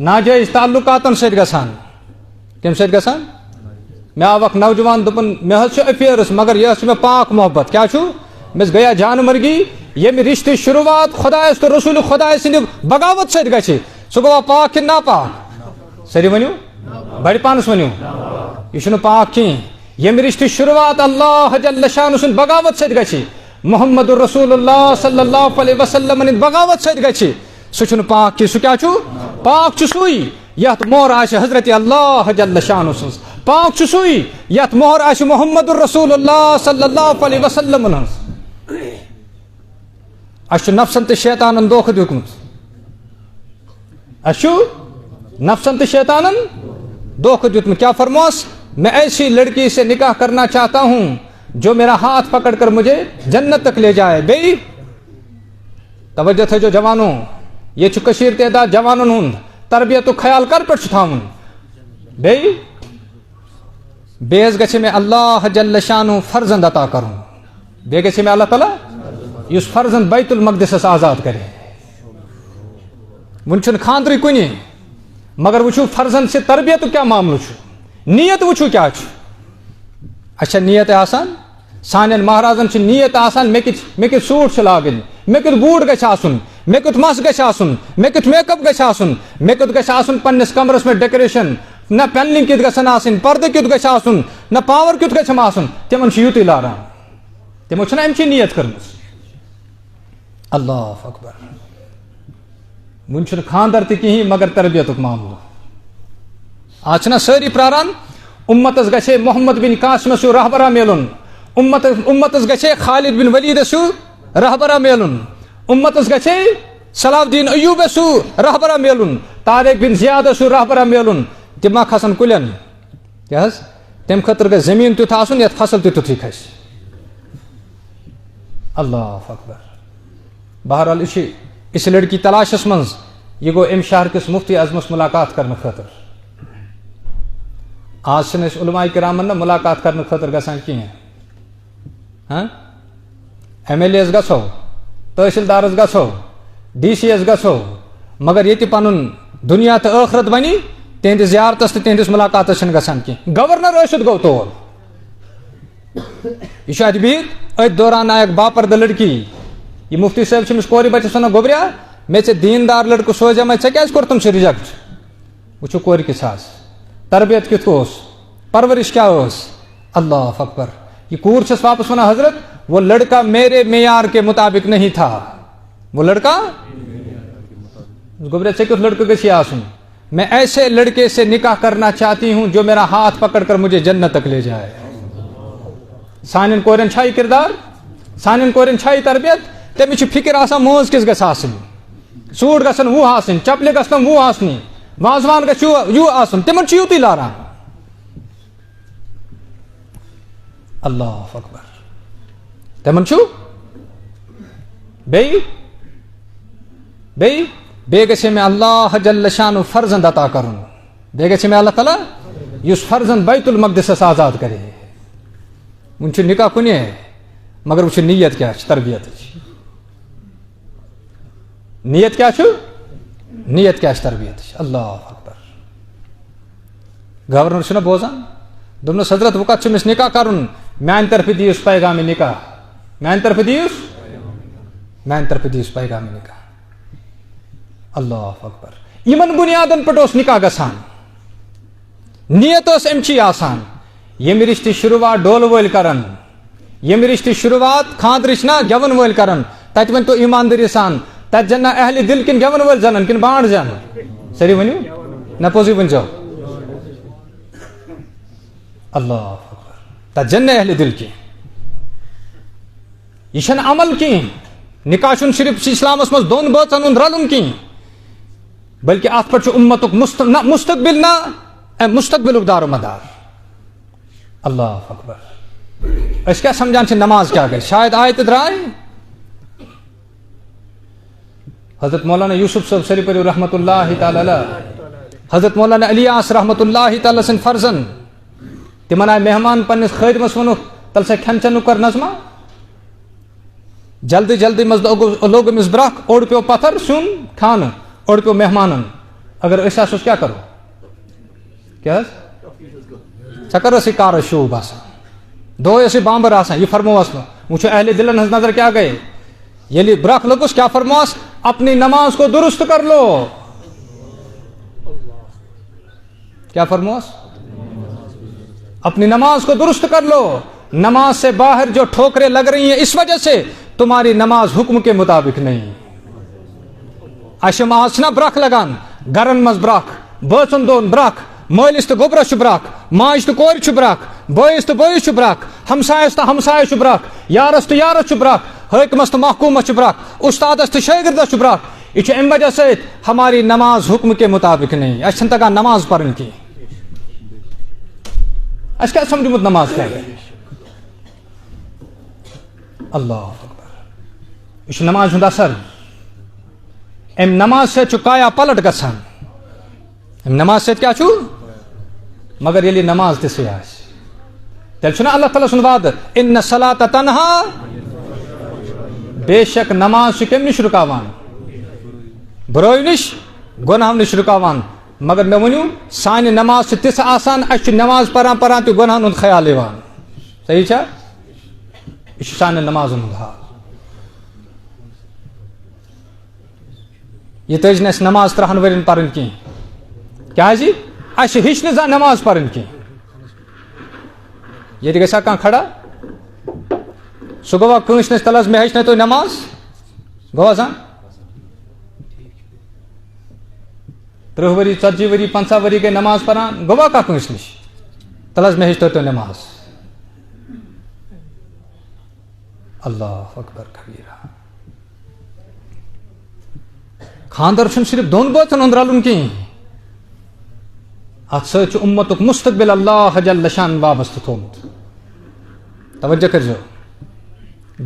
ناجٲیز تعلقاتن سۭتۍ گژھان کمہِ سۭتۍ گژھان مےٚ آو اکھ نوجوان دوٚپُن مےٚ حظ چھُ افیئرس مگر یہِ حظ چھُ مےٚ پاک محبت کیٛاہ چھُ مےٚ گٔیا جانہٕ مرگی ییٚمہِ رشتٕچ شروعات خۄدایس تہٕ رسوٗلِ خۄداے سٕنٛدِ بغاوت سۭتۍ گژھِ سُہ گوٚوا پاک کِنہٕ ناپاک سٲری ؤنِو بڑِ پانس ؤنِو یہِ چھُنہٕ پاک کینٛہہ ییٚمہِ رشتٕچ شروعات اللہ جل شانہ سٕنٛدِ بغاوت سۭتۍ گژھِ محمد رسول اللہ صلی اللہ علیہ وسلم ہٕنٛدِ بغاوت سۭتۍ گژھِ سُہ چھُنہٕ پاک کینٛہہ سُہ کیٛاہ چھُ پاک چھُ سُے یتھ مۄہر آسہِ حضرت اللہ جل شانہ سٕنٛز پاک چھُ سُے یتھ مۄہر آسہِ محمد رسول اللہ صلی اللہ علیہ وسلم ہٕنٛز اَسہِ چھُ نفسن تہٕ شیطانن دھوکہٕ دیُتمُت اَسہِ چھُ نفسن تہٕ شیطانن دھوکہٕ دیُتمُت کیٛاہ فرموس میں ایسی لڑکی سے نکاح کرنا چاہتا ہوں جو میرا ہاتھ پکڑ کر مجھے جنت تک لے جائے بیٚیہِ توجہ تھٲیزیٚو جوانو ییٚتہِ چھُ کٔشیٖر تعداد جوانن ہُنٛد تربیتُک خیال کر پٮ۪ٹھ چھُ تھاوُن بیٚیہِ حظ گژھِ مےٚ اللہ جل شانہ فرزند عطا کرُن بیٚیہِ گژھِ مےٚ اللہ تعالیٰ یُس فرزند بیت المقدسس آزاد کرِ وُنہِ چھُنہٕ خاندرٕے کُنہِ مگر وٕچھِو فرزند سٕنٛدِ تربیتُک کیٛاہ معاملہٕ چھُ نیت وٕچھِو کیٛاہ چھُ اَسہِ چھا نیت آسان سانٮ۪ن مہرازن چھِ نیت آسان مےٚ کِتھ سوٗٹ چھِ لاگٕنۍ مےٚ کیُتھ بوٗٹھ گژھِ آسُن مےٚ کیُتھ مس گژھِ آسُن مےٚ کیُتھ میک اپ گژھِ آسُن مےٚ کیُتھ گژھِ آسُن پننِس کمرس منٛز ڈیکوریشن نہ پینلنگ کِتھ گژھن آسٕنۍ پردٕ کیُتھ گژھِ آسُن نہ پاور کیُتھ گژھٮ۪م آسُن تِمن چھُ یُتُے لاران تِمو چھنہ اَمچی نیت کٔرمٕژ اللہ اکبر وُنہِ چھُنہٕ خاندر تہِ کِہیٖنۍ مگر تربیتُک معاملہٕ آز چھِنہ سٲری پراران اُمتس گژھِ ہے محمد بن قاسمس ہیوٗ رہبرا میلُن اُمتس گژھِ ہے خالد بن ولیدس ہیوٗ رہبرا میلُن اُمتس گژھِ ہے صلاح الدین ایوبس ہیوٗ رہبرا میلُن طارق بن زیادس ہیوٗ رہبرا میلُن تِم ما کھسن کُلٮ۪ن کیٛاہ حظ تمہِ خٲطرٕ گژھِ زٔمیٖن تیُتھ آسُن یتھ فصل تہِ تیُتھُے کھسہِ اللہ اکبر بہرحال یہِ چھِ أسۍ لڑکی تلاشس منٛز یہِ گوٚو امہِ شہر کِس مفتی اعظمس مُلاقات کرنہٕ خٲطرٕ آز چھِنہٕ أسۍ علماء کرامن نہ مُلاقات کرنہٕ خٲطرٕ گژھان کینٛہہ ایم ایل اے یس گژھو تحصیلدارس گژھو ڈی سی یس گژھو مگر ییٚتہِ پنُن دُنیا تہٕ ٲخرت بنی تِہنٛدِس زیارتس تہٕ تِہنٛدِس مُلاقاتس چھِنہٕ گژھان کینٛہہ گورنر ٲسِتھ گوٚو تور یہِ چھُ اَتہِ بِہِتھ أتھۍ دوران آیکھ باپردٕ لڑکی یہ مفتی صٲب چھِ أمِس کورِ بچس ونان گوٚبریا مےٚ ژےٚ دیٖندار لڑکہٕ سوزیمے ژےٚ کیٛازِ کوٚرتھُم سُہ رِجیکٹ وٕچھِو کورِ کِژھ آسہِ تربیت کیُتھ اوس پرورش کیا ٲس اللہ اکبر یہ کوٗر چھس واپس ونان حضرت وہ لڑکا میرے معیار کے مطابق نہیں تھا وہ لڑکا گوبریا ژےٚ کیُتھ لڑکہٕ گژھی آسُن میں ایسے لڑکے سے نکاح کرنا چاہتی ہوں جو میرا ہاتھ پکڑ کر مجھے جنت تک لے جائے سانٮ۪ن کورٮ۪ن چھا یہِ کردار سانٮ۪ن کورٮ۪ن چھا یہِ تربیت تٔمِس چھِ فِکر آسان مٲنٛز کِژھ گژھِ آسٕنۍ سوٗٹ گژھن وُہ آسٕنۍ چپلہِ گژھن وُہ آسنہِ وازوان گژھِ یوٗ آسُن تِمن چھُ یُتُے لاران اللہ اکبر تِمن چھُ بیٚیہِ گژھِ مےٚ اللہ جل شانہ فرزند عطا کرُن بیٚیہِ گژھِ مےٚ اللہ تعالیٰ یُس فرزند بیت المقدسس آزاد کرِ وُنہِ چھُ نکاح کُنہِ مگر وٕچھِو نیت کیٛاہ چھِ تربیتٕچ نیت کیا چھو؟ نیت کیا تربیت اللہ اکبر. گورنر چھُنا بوزان دوٚپنَس حضرت وۄنۍ کَتھ چھُ أمِس نِکاح کَرُن میٛانہِ طرفہٕ دِیوٗس پیغامِ نِکاح میٛانہِ طرفہٕ دِیوٗس پیغامِ نِکاح. اللہ اکبر. یِمن بُنیادن پٮ۪ٹھ اوس نِکاح گژھان. نیت ٲس اَمچی آسان. ییٚمہِ رِشتہٕ شُروعات ڈولہٕ وٲلۍ کران ییٚمہِ رِشتہٕ شُروعات خانٛدرٕچ نا گٮ۪وَن وٲلۍ کران تَتہِ ؤنۍتو ایٖماندٲری سان تَتہِ زَن نہ اہلِ دِل کِنہٕ گٮ۪وَن وٲلۍ زَنان کِنہٕ بانٛڈ زَنان سٲری ؤنِو نہ پوٚزُے ؤنۍزیو. اللہ اکبر. تَتہِ زَن نہٕ اہلِ دِل کینٛہہ. یہِ چھَنہٕ عمل کینٛہہ. نِکاح چھُنہٕ صرف اِسلامَس منٛز دۄن بٲژَن ہُنٛد رَلُن کینٛہہ بلکہِ اَتھ پٮ۪ٹھ چھُ اُمتُک مُستقبِل نہ مُستقبِلُک دارو مدار. اللہ اکبر. أسۍ کیٛاہ سمجھان چھِ نماز کیٛاہ گژھِ شاید آیہِ تہٕ درٛاے. حضرت مولانا یوسف صٲب سری پٔرِو رحمتہ اللہ تعالیٰ علیہ حضرت مولانا الیاس رحمتہ اللہ تعالیٰ سٕنٛدۍ فرزن تِمن آیہِ مہمان پننِس خٲدمس ووٚنُکھ تَلہٕ سا کھٮ۪ن چٮ۪نُک کر نظما. جلدی جلدی منٛز لوٚگ أمِس برٛکھ اوٚڑ پیوٚو پتھر سیُن کھانہٕ اوٚڑ پیوٚو مہمانن. اگر أسۍ آسوس کیٛاہ کرو کیٛاہ حظ ژےٚ کر ٲسٕے کارس شوٗب آسان دۄہے ٲسٕے بامبر آسان یہِ فرمووس نہٕ. وٕچھو اہلِ دِلن ہٕنٛز نظر کیٛاہ گٔے ییٚلہِ برٛکھ لٔگٕس کیٛاہ فرمووس اپنی نماز کو درست کر لو. کیا فرمووس اپنی نماز کو درست کر لو. نماز سے باہر جو ٹھوکریں لگ رہی ہیں اس وجہ سے تمہاری نماز حکم کے مطابق نہیں. اشم آز چھنا برکھ لگان گرن مز برکھ بٲژن دۄن برکھ مٲلِس تہٕ گوٚبرس چھُ برکھ ماجہِ تہٕ کورِ چھُ برکھ بٲیِس تہٕ بٲیِس چھُ برکھ ہمسایس تہٕ ہمسایس چھُ برکھ یارس تہٕ یارس چھُ برکھ حٲکمس تہٕ محکوٗمس چھُ برکھ اُستادس تہٕ شٲگِردس چھُ برکھ. یہ چھُ امہِ وجہ سۭتۍ ہماری نماز حکم کے مطابق نہیں. اَسہِ چھنہٕ تگان نماز پرٕنۍ کینٛہہ. اَسہِ کیٛاہ سمجھمُت نماز کیٛاہ گٔے. اللہ اکبر. یہ چھُ نماز ہُنٛد اثر. امہِ نماز سۭتۍ چھُ کایا پلٹ گژھان. امہِ نماز سۭتۍ کیٛاہ چھُ مگر ییٚلہِ نماز تہِ صحیح آسہِ تیٚلہِ چھُنہ اللہ تعالیٰ سُنٛد وعدٕ اِنَّ الصَّلَاةَ تَنہا بے شک نماز چھُ کمہِ نِش رُکاوان برٲے نِش گۄنہو نِش رُکاوان. مگر مےٚ ؤنِو سانہِ نماز چھِ تِژھ آسان اَسہِ چھُ نماز پران پران تہِ گۄنہن ہُنٛد خیال یِوان. صحیح چھا یہِ چھُ سانٮ۪ن نمازن ہُنٛد حال. یہِ تٔج نہٕ اَسہِ نماز 3 ؤرین پرٕنۍ کینٛہہ کیٛازِ اَسہِ ہیٚچھ نہٕ زانٛہہ نماز پرٕنۍ کینٛہہ. ییٚتہِ گژھِ ہا کانٛہہ کھڑا سُہ گوٚوا کٲنٛسہِ نِش تَلہٕ حظ مےٚ ہیٚچھنٲے تو نماز گوٚوا زانٛہہ 30 ؤری 40 ؤری 50 ؤری گٔے نماز پران گوٚوا کانٛہہ کٲنٛسہِ نِش تَلہٕ حظ مےٚ ہیٚچھنٲے تو نماز. اللہ اکبر کبیرہ. خاندر چھُنہٕ صرف دۄن بٲژن ہُنٛد رلُن کینٛہہ اتھ سۭتۍ چھُ اُمتُک مستقبل اللہ جل شان وابستہٕ تھوٚومُت. توجہ کٔرزیو.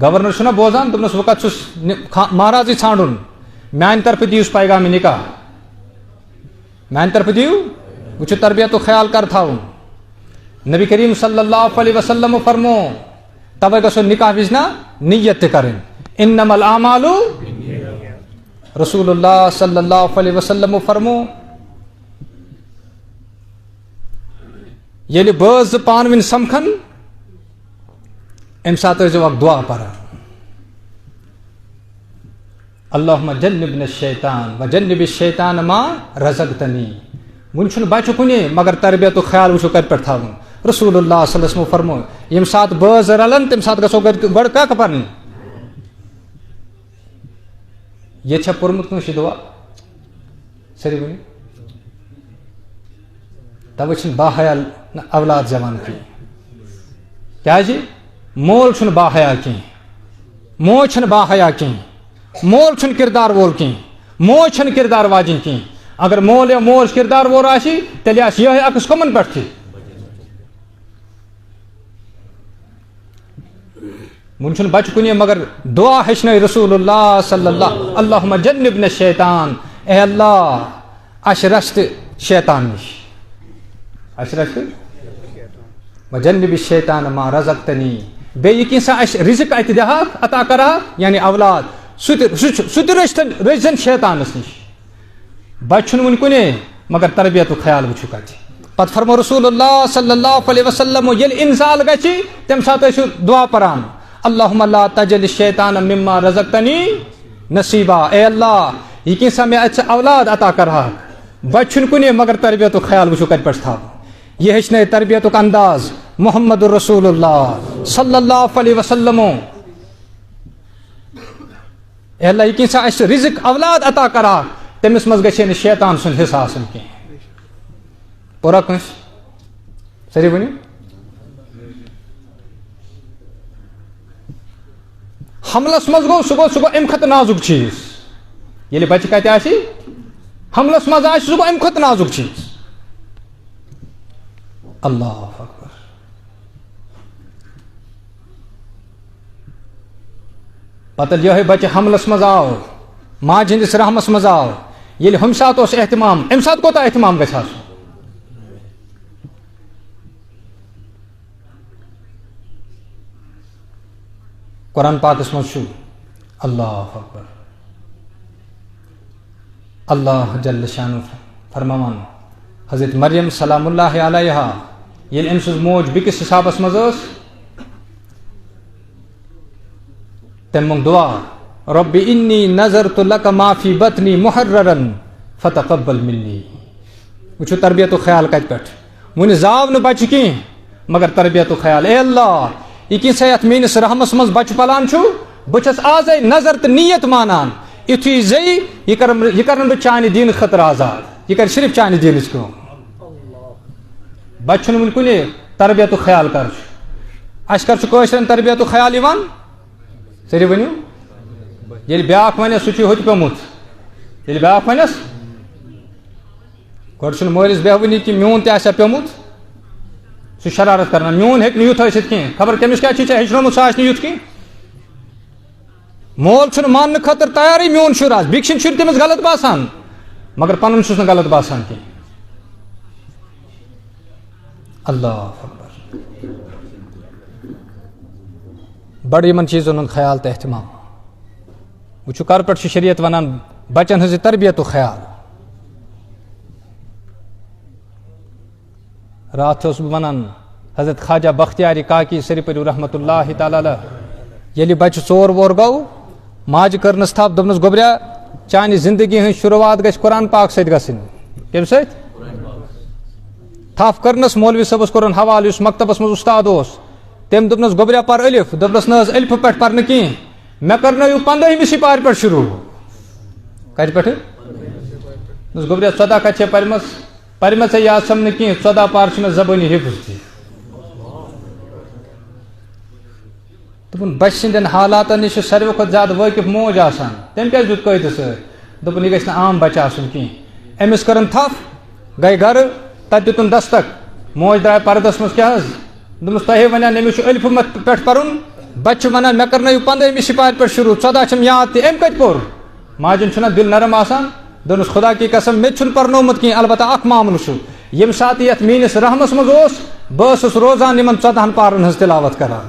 گورنر چھُنہ بوزان دوٚپنس بہٕ کتھ چھُس مہرازٕے ژھانڈُن میانہِ طرفہٕ دِیوٗس پیغامِ نِکاح میانہِ طرفہٕ دِیِو. وٕچھِو تربیتُک خیال کر تھاوُن. نبی کریم صلی اللہ علیہ وسلم فرمو توے گژھو نکاح وِزِ نا نیت تہِ کرٕنۍ. انما الاعمال رسول اللہ صلی اللہ علیہ وسلم فرمو ییٚلہِ بٲژ زٕ پانہٕ ؤنۍ سمکھن امہِ ساتہٕ ٲسۍزیو اکھ دعا پران اللہُمَّ جنِّبْنَا الشیطان وجنِّبِ الشیطان ما رزقتنی. وُنہِ چھُنہٕ بچہِ کُنے مگر تربیتُک خیال وٕچھو کتہِ پٮ۪ٹھ تھاوُن. رسول اللہ صلی اللہ علیہ وسلم فرمو ییٚمہِ ساتہٕ بٲژ زٕ رلن تمہِ ساتہٕ گژھو گۄڈٕ کَکھ پرنہِ. ییٚتہِ چھا پوٚرمُت کٲنٛسہِ یہِ دعا سٲری ؤنِو. توے چھِنہٕ باحیا اولاد زٮ۪وان کینٛہہ کیٛازِ مول چھُنہٕ باحیا کینٛہہ موج چھَنہٕ باحیا کینٛہہ مول چھُنہٕ کِردار وول کینٛہہ موج چھَنہٕ کِردار واجِنۍ کینٛہہ. اگر مول یا موج کِردار وول آسہِ تیٚلہِ آسہِ یِہوٚے عکس کٕمن پٮ۪ٹھ تہِ. وُنہِ چھُنہٕ بچہِ کُنے مگر دعا ہیٚچھنٲے رسول اللہ صلی اللہ اللہُمَّ جنِّبْنَا الشیطان. اے اللہ اَسہِ رچھِ شیطان نِش اَسہِ رچھِ وجنِّبِ الشیطان ما رزقتنی. بیٚیہِ یہِ کینٛژھا اَسہِ رِزق اَتہِ دِہاکھ عطا کرہاکھ یعنی اولاد سہ رچن شیطانس نش بچہ ون کنے مگر تربیت خیال وچھو کت پتہ فرمو رسول اللہ صلی اللہ علیہ وسلم یل انزال گچھی تم سات دعا پران اللہم لا تجل الشیطان مما رزقتنی نصیبا اے اللہ یہ کینسا میں اچھا اولاد عطا کرہا بچن کنے مگر تربیت خیال وچھو کت پڑھ تھا یہ ہچنے تربیت انداز محمد الرسول اللہ صلی اللہ علیہ وسلم اے اللہ یہ کینسا اچھا رزق اولاد عطا کرہا تمس مز گھے شیطان سن حصہ آسن کی پورا کنس سری ونی حملس مز گو سہ گو ام کھت نازک چیز یل بچہ کت آسی حملس مز آس سہ گو ام کھت نازک چیز اللہ اکبر پتہ یہ بچہ حملس مز آو ماج ہندس رحمس مز آو یل ہم سات اس اہتمام ام سات کوتا اہتمام گژھِ آسُن قرآن پاکس مز اللہ اکبر اللہ جل شانہ فرمان حضرت مریم سلام اللہ علیہا یل ام سز موج بکس حسابس مز تم منگ دعا رب انی نظرت لک ما فی بطنی محررا فتقبل منی وچھو تربیت و خیال کت پہ ون زاو نہ بچہ کی مگر تربیت و خیال اے اللہ یہ کینسا یت میس رحمس مز بچہ پلان چھو بچس آز نظر تو نیت مانان یتھی زی یہ کرن بہ چانہ دین خطر آزاد یہ کر صرف چانہ دینچ کام بچن ون کنے تربیت و خیال کر اس کر کوشرن تربیت و خیال ایوان سری ونیو یل بیاکھ ونس سہ ہوت پیومت یل بیاکھ ونس گۄڈٕ چھُنہٕ مٲلِس بیہوٲنی کہ میون تہِ آسیا پیومت سہ شرارت کران میون ہیٚکہِ نہٕ یُتھ ٲسِتھ کینٛہہ خبر کٔمِس کیٛاہ چھُ ژےٚ ہیٚچھنومُت سُہ آسہِ نہٕ یُتھ کینٛہہ مول چھُنہٕ ماننہٕ خٲطرٕ تیارٕے میون شُر آسہِ بیٚکہِ سٕنٛدۍ شُرۍ تٔمِس غلط باسان مگر پنُن چھُس نہٕ غلط باسان کینٛہہ اللہ اکبر بڑٕ یِمن چیٖزن ہُنٛد خیال تہٕ احتمام وٕچھو کر پٮ۪ٹھ چھُ شریعت ونان بچن ہٕنٛزِ تربیت و خیال رات اوسُس بہٕ ونان حضرت خواجہ بختیاری کاکی سری پٔرِو رحمتہ اللہ تعالیٰ علیہ ییٚلہِ بچہ ژور وور گوٚو ماجہِ کٔرنس تھپھ دوٚپنس گوٚبریا چانہِ زندگی ہٕنٛز شروعات گژھِ قرآن پاک سۭتۍ گژھٕنۍ کمہِ سۭتۍ تھپھ کٔرنس مولوی صٲبس کوٚرُن حوالہٕ یُس مکتبس منٛز اُستاد اوس تٔمۍ دوٚپنس گوٚبریا پر الف دوٚپنس نہ حظ الفہٕ پٮ۪ٹھ پرنہٕ کینٛہہ مےٚ کرنٲیِو 15ہمہِ پارِ پٮ۪ٹھ شروع کتہِ پٮ۪ٹھٕ دوٚپنس گوٚبریا 14 کتہِ چھے پرِمژ ژےٚ یاد سمنہٕ کینٛہہ 14 پار چھِ مےٚ زبٲنی حفظ تہِ دوٚپُن بچہِ سٕنٛدٮ۪ن حالاتن نِش چھِ ساروٕے کھۄتہٕ زیادٕ واقف موج آسان تٔمۍ کیٛازِ دیُت قٲیدٕ سۭتۍ دوٚپُن یہِ گژھِ نہٕ عام بچہِ آسُن کینٛہہ أمِس کٔرٕن تھپھ گٔے گرٕ تتہِ دِتُن دستک موج درٛاے پردس منٛز کیٛاہ حظ دوٚپمَس تۄہے ونیٛا أمِس چھُ الفہٕ پٮ۪ٹھ پرُن بچہِ چھُ ونان مےٚ کرنٲیِو 15ہمہِ پارِ پٮ۪ٹھ شروع 14 چھِم یاد تہِ أمۍ کتہِ پوٚر ماجن چھُنہ دل نرم آسان دوٚپنس خدا کی قسم مےٚ تہِ چھُنہٕ پرنومُت کینٛہہ البتہ اکھ معاملہٕ چھُ ییٚمہِ ساتہٕ یتھ میٲنِس رحمس منٛز اوس بہٕ ٲسٕس روزان یِمن 14 پارن ہٕنٛز تلاوت کران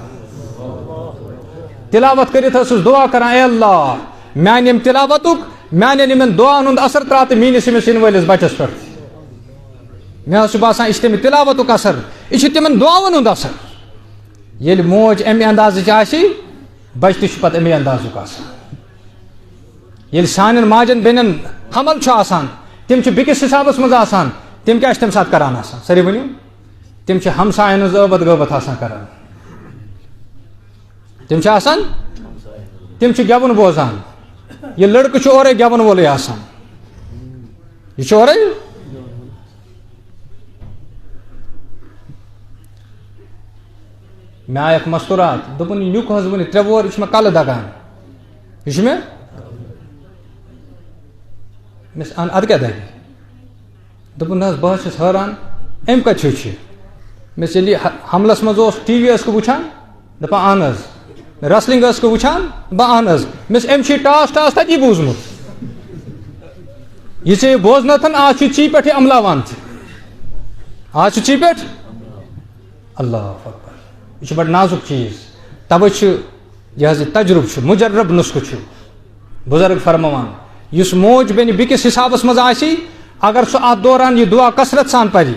تلاوت کٔرِتھ ٲسٕس دعا کران اے اللہ میانہِ ییٚمہِ تلاوتُک میانٮ۪ن یِمن دعاہن ہُنٛد اثر ترٛاو تہٕ میٲنِس ییٚمِس یِنہٕ وٲلِس بچس پٮ۪ٹھ مےٚ حظ چھُ باسان یہِ چھُ تٔمۍ تلاوتُک اثر یہِ چھُ تِمن دعاون ہُنٛد اثر ییٚلہِ موج امہِ اندازٕچ آسہِ بچہِ تہِ چھُ پتہٕ امے اندازُک آسان ییٚلہِ سانٮ۪ن ماجن بیٚنٮ۪ن حمل چھُ آسان تِم چھِ بیٚکِس حسابس منٛز آسان تِم کیٛاہ چھِ تمہِ ساتہٕ کران آسان سٲری ؤنِو تِم چھِ ہمساین ہٕنٛز ٲبت آسان کران تِم چھِ آسان تِم چھِ گٮ۪وُن بوزان یہِ لڑکہٕ چھُ اورے گٮ۪وُن وولٕے آسان یہِ چھُ اورے مےٚ آیہِ اکھ مستوٗرات دوٚپُن یہِ نیُک حظ ؤنِتھ 3 وور یہِ چھُ مےٚ کلہٕ دگان یہِ چھُ مےٚ مےٚ اَن اَدٕ کیٛاہ دگہِ دوٚپُن نہ حظ بہٕ حظ چھُس حٲران أمۍ کتہِ ہیوٚچھ یہِ مےٚ ییٚلہِ یہِ حملس منٛز اوس ٹی وی ٲسکھٕ وٕچھان دپان اہن حظ ریسلِنگ ٲسکھٕ وٕچھان بہٕ اہن حظ مےٚ أمۍ چھُ ٹاس تتی بوٗزمُت یہِ ژےٚ یہِ بوزنتھ آز چھُ ژی پٮ۪ٹھ یہِ عملاوان تہِ آز چھُ ژی پٮ۪ٹھ اللہ اکبر یہِ چھُ بڑٕ نازُک چیٖز توے چھُ یہِ حظ یہِ تجرُبہٕ چھُ مُجرب نُسخہٕ چھُ بزرگ فرمان یس موج بین بکس حسابس مز آسی اگر سو ات دوران یہ دعا کثرت سان پری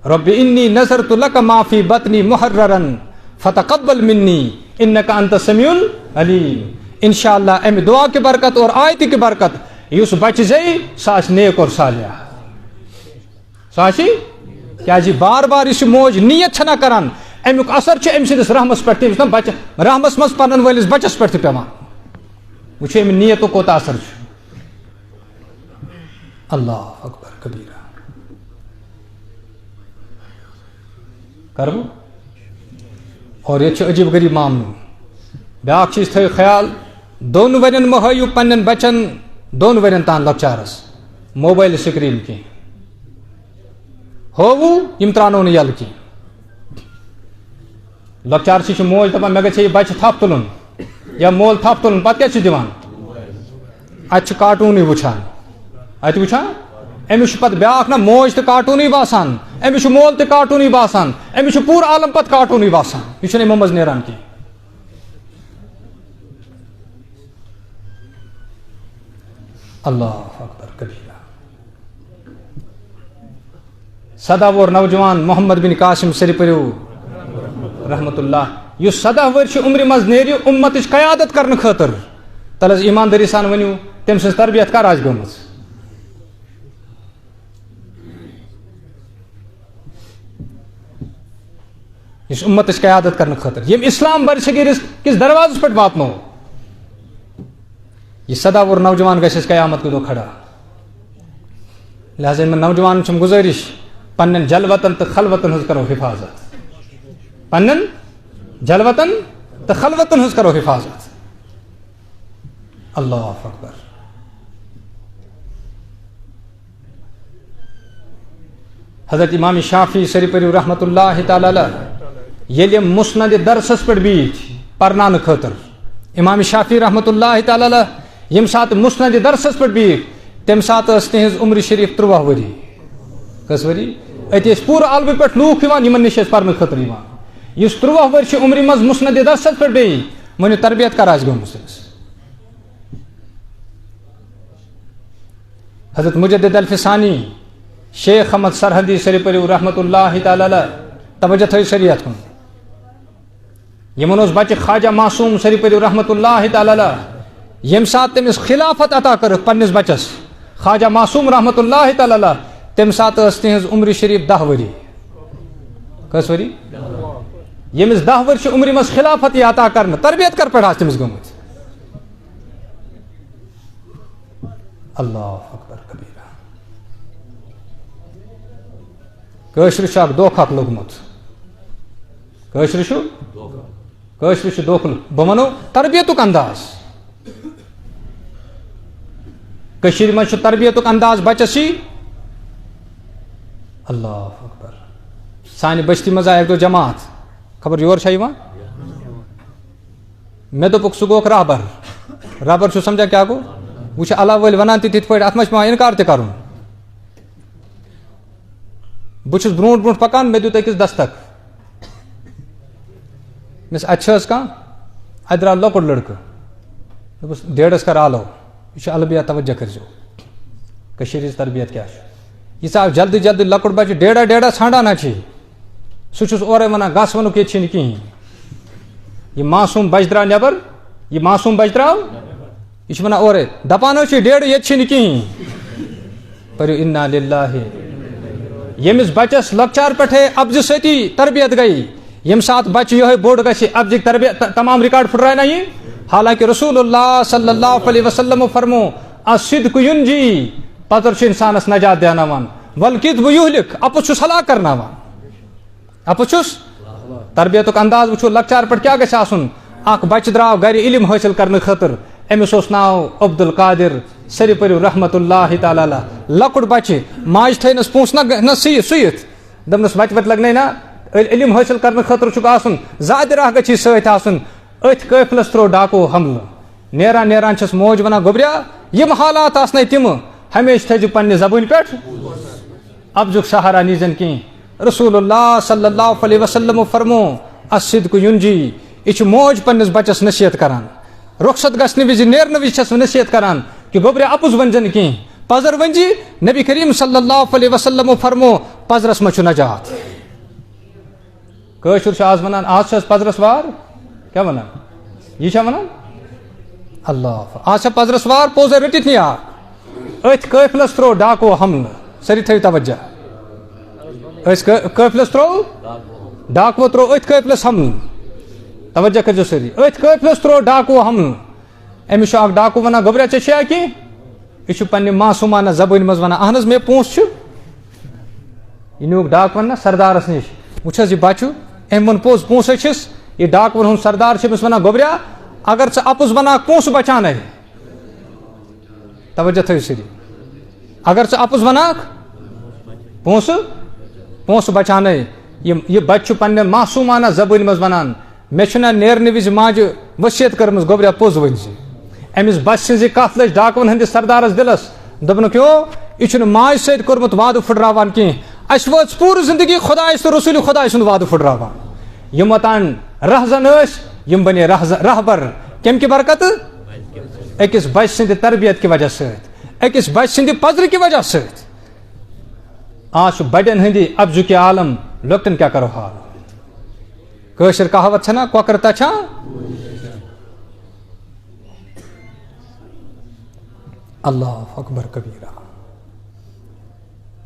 رب انی نظرت لک ما فی بطنی محررا فتقبل منی انک انت السمیع العلیم انشاءاللہ ام دعا کی برکت اور آیت کی برکت یس بچ زی ساس نیک اور صالح ساسی کیا جی بار بار اس موج نیت چھنا کران امیک اثر چھ ام سندس رحمس پہ تم بچ رحمس مز پنن ولس بچس پہ پیوان وچھ ام نیتو کوتا اثر چھ اللہ اکبر کبیرہ کرو اور یہ عجیب غریب معاملہ بیاکھ چیز تھو خیال دون ورین مہیو پنن بچن دون ورین تان لکچارس موبائل سکرین کی ہوو یم ترانو یل کی لکچار چھ موج دپان مے گژھِ بچہ تھپ تلن یا مول تھپ تلن پتہ کیا دِوان اتھ کارٹونٕے وٕچھان اتہ وٕچھان امس پتہ بیاکھ نا موج تہ کارٹونٕے باسان امس مول تہ کارٹونٕے باسان امس پور عالم پتہ کارٹونٕے باسان یہ چھُنہٕ یمو منٛز نیران کینٛہہ اللہ اکبر کبیرہ 17 وُہُر نوجوان محمد بن قاسم سری پریو رحمت اللہ یس 17 ورش عمر مز نیرِ امتچ قیادت کرنے خاطر تل حظ ایمانداری سان ونیو تم سن تربیت کر آج گمز اس امتچ قیادت کرنے خاطر یم اسلام برصغیر کس دروازس پہ واتنو یہ 17 وُہُر نوجوان گھس قیامت دۄہ کھڑا لہذا ان نوجوان چھم گزارش پنن جلوتن تو خلوتن ہز کرو حفاظت پنن جلوتن تو خلوتن ہز کرو حفاظت اللہ اکبر حضرت امام شافعی سری پریو رحمت اللہ تعالی علیہ مسند درسس پہ بیت پرنان خاطر امام شافعی رحمت اللہ تعالی علیہ یم سات مسند درسس پہ بیت تم سات تہذ عمر شریف 13 وری کس وری اتہ پور عالم پہ لوک یمن نش پرنے خاطر اس 13 ورش عمر مز مسند درسس پہ بی ون تربیت کر آج گمس حضرت مجدد الفسانی شیخ احمد سرحدی سری پریو رحمت اللہ تعالی علیہ توجہ تھو شریعت کن یمن اس بچہ خواجہ معصوم سری پریو رحمت اللہ تعالی علیہ یم سات تمس خلافت عطا کر پنس بچس خواجہ معصوم رحمت اللہ تعالی علیہ تم سات تہذ عمر شریف 10 وری کس وری یمس 10 ورش عمر مز خلافت عطا کرنے تربیت کر پڑھا تمس گمت اللہ اکبر کبیرہ کشر اخ دھوکہ لوگمت کشر دھوکہ بہ ونو تربیتک انداز کشیر مجھ تربیتک انداز بچس اللہ اکبر سانہ بستی مز آئی ایک دو جماعت خبر یور مے دپک سہ گوک رہبر چھو سمجھا کیا گو وہ اللہ ول ونان تہ تت پہ ات مجھ انکار تہ کرن بہس برونٹ برونٹ پکان مے دیت أکس دستک مس اتھس کان ات درا لۄکُٹ لڑکہ دپس ڈیڈس کر آلو یہ البیا توجہ کرزو کشیر تربیت کیا یہ آو جلدی جلدی لۄکُٹ بچہ ڈیڈا ڈیڈا ژھانڈان سہ چھس اورے ونان گس ونک یہ چھ کہین یہ معصوم بچہ درا نبر یہ معصوم بچہ درا یہ ونان اورے دپان ڈیڈ یہ چھ کہین پریو انا للہ یمس بچس لکچار پہ ابز ستی تربیت گئی یم سات بچہ یہ بوڑ گھ ابزک تربیت تمام ریکارڈ پھٹرائے نا یہ حالانکہ رسول اللہ صلی اللہ علیہ وسلم فرمو الصدق ینجی پتر انسانس نجات دیاناوان والکذب یہلک اپس چھس ہلاک کرناوان اپس چھس تربیتک انداز وچھو لکچار پہ کیا گژھِ آسن اخ بچہ دراو گھر علم حاصل کرنے خاطر امس اوس ناو عبد القادر سری پریو رحمت اللہ تعالی علیہ لۄکُٹ بچہ ماج تھینس پونس نہ سُیِتھ دپنس وتہِ وتہِ لگنے نا علم حاصل کرنے خاطر چھُکھ آسن زیادٕ راہ گژھی سۭتۍ آسُن أتھۍ قٲفلس ترٛوو ڈاکو حملہٕ نیران نیران چھس موج ونان گوبریا یم حالات آسنے تم ہمیشہ تھٲیزِ پننہِ زبٲنۍ پٮ۪ٹھ ابزُک سہارا نیزن کینٛہہ رسول اللہ صلی اللہ علیہ وسلم فرمو الصدق ینجی یہ موج پننس بچس نصیحت کران رخصت گژھنہٕ وِزِ نیرنہٕ وِزِ چھَس نصیحت کران کہ گوٚبرِ اپُز ؤنۍزِ نہٕ کینٛہہ پزر ؤنۍزِ نبی کریم صلی اللہ علیہ وسلمو فرمو پزرس منٛز چھُ نجات کٲشُر چھُ آز ونان آز چھِ حظ پزرس وار کیٛاہ ونان یہِ چھا ونان اللہ آز چھا پزرس وار پوٚز رٔٹِتھ نی آ أتھۍ قٲفلس ترٛوو ڈاکو حملہٕ سٲری تھٲیِو توجہ أسۍ قٲفلس ترٛوو ڈاکوو ترٛوو أتھۍ قٲفلس حملہٕ توجہ کٔرۍزیو سٲری أتھۍ قٲفلس ترٛوو ڈاکو حملہٕ أمِس چھُ اکھ ڈاکو ونان گوٚبرا ژےٚ چھیا کینٛہہ یہِ چھُ پننہِ معصوٗمانہ زبٲنۍ منٛز ونان اہن حظ مےٚ پونٛسہٕ چھُ یہِ نیوٗکھ ڈاکوَن نا سردارس نِش وٕچھ حظ یہِ بچہٕ أمۍ ووٚن پوٚز پونٛسہٕ چھِس یہِ ڈاکوَن ہُنٛد سردار چھُ أمِس ونان گوٚبرا اگر ژٕ اپُز ونکھ پونٛسہٕ بچانے توجہ تھٲیِو سٲری اگر ژٕ اپُز ونکھ پونٛسہٕ بچانے یہِ بچہِ چھُ پننہِ معصوٗمانہ زبٲنۍ منٛز ونان مےٚ چھُنہ نیرنہٕ وِزِ ماجہِ ؤصیت کٔرمٕژ گوٚبرا پوٚز ؤنۍزِ أمِس بچہِ سٕنٛزِ کتھ لٔج ڈاکوَن ہٕنٛدِس سردارس دِلس دوٚپنکھ یو یہِ چھُنہٕ ماجہِ سۭتۍ کوٚرمُت وعدٕ پھٕٹراوان کینٛہہ اَسہِ وٲژ پوٗرٕ زندگی خۄدایس تہٕ رسوٗلِ خۄداے سُنٛد وعدٕ پھٕٹراوان یِم اوٚتان رہزن ٲسۍ یِم بنے رہبر کمہِ کہِ برکتہٕ أکِس بچہِ سٕنٛدِ تربیت کہِ وجہ سۭتۍ أکِس بچہِ سٕنٛدِ پزرٕ کہِ وجہ سۭتۍ آز چھُ بڑٮ۪ن ہٕنٛدِ افزُکہِ عالم لۄکٹٮ۪ن کیٛاہ کرو حال کٲشِر کہاوت چھنا کۄکر تچھا اللہ اکبر کبیرہ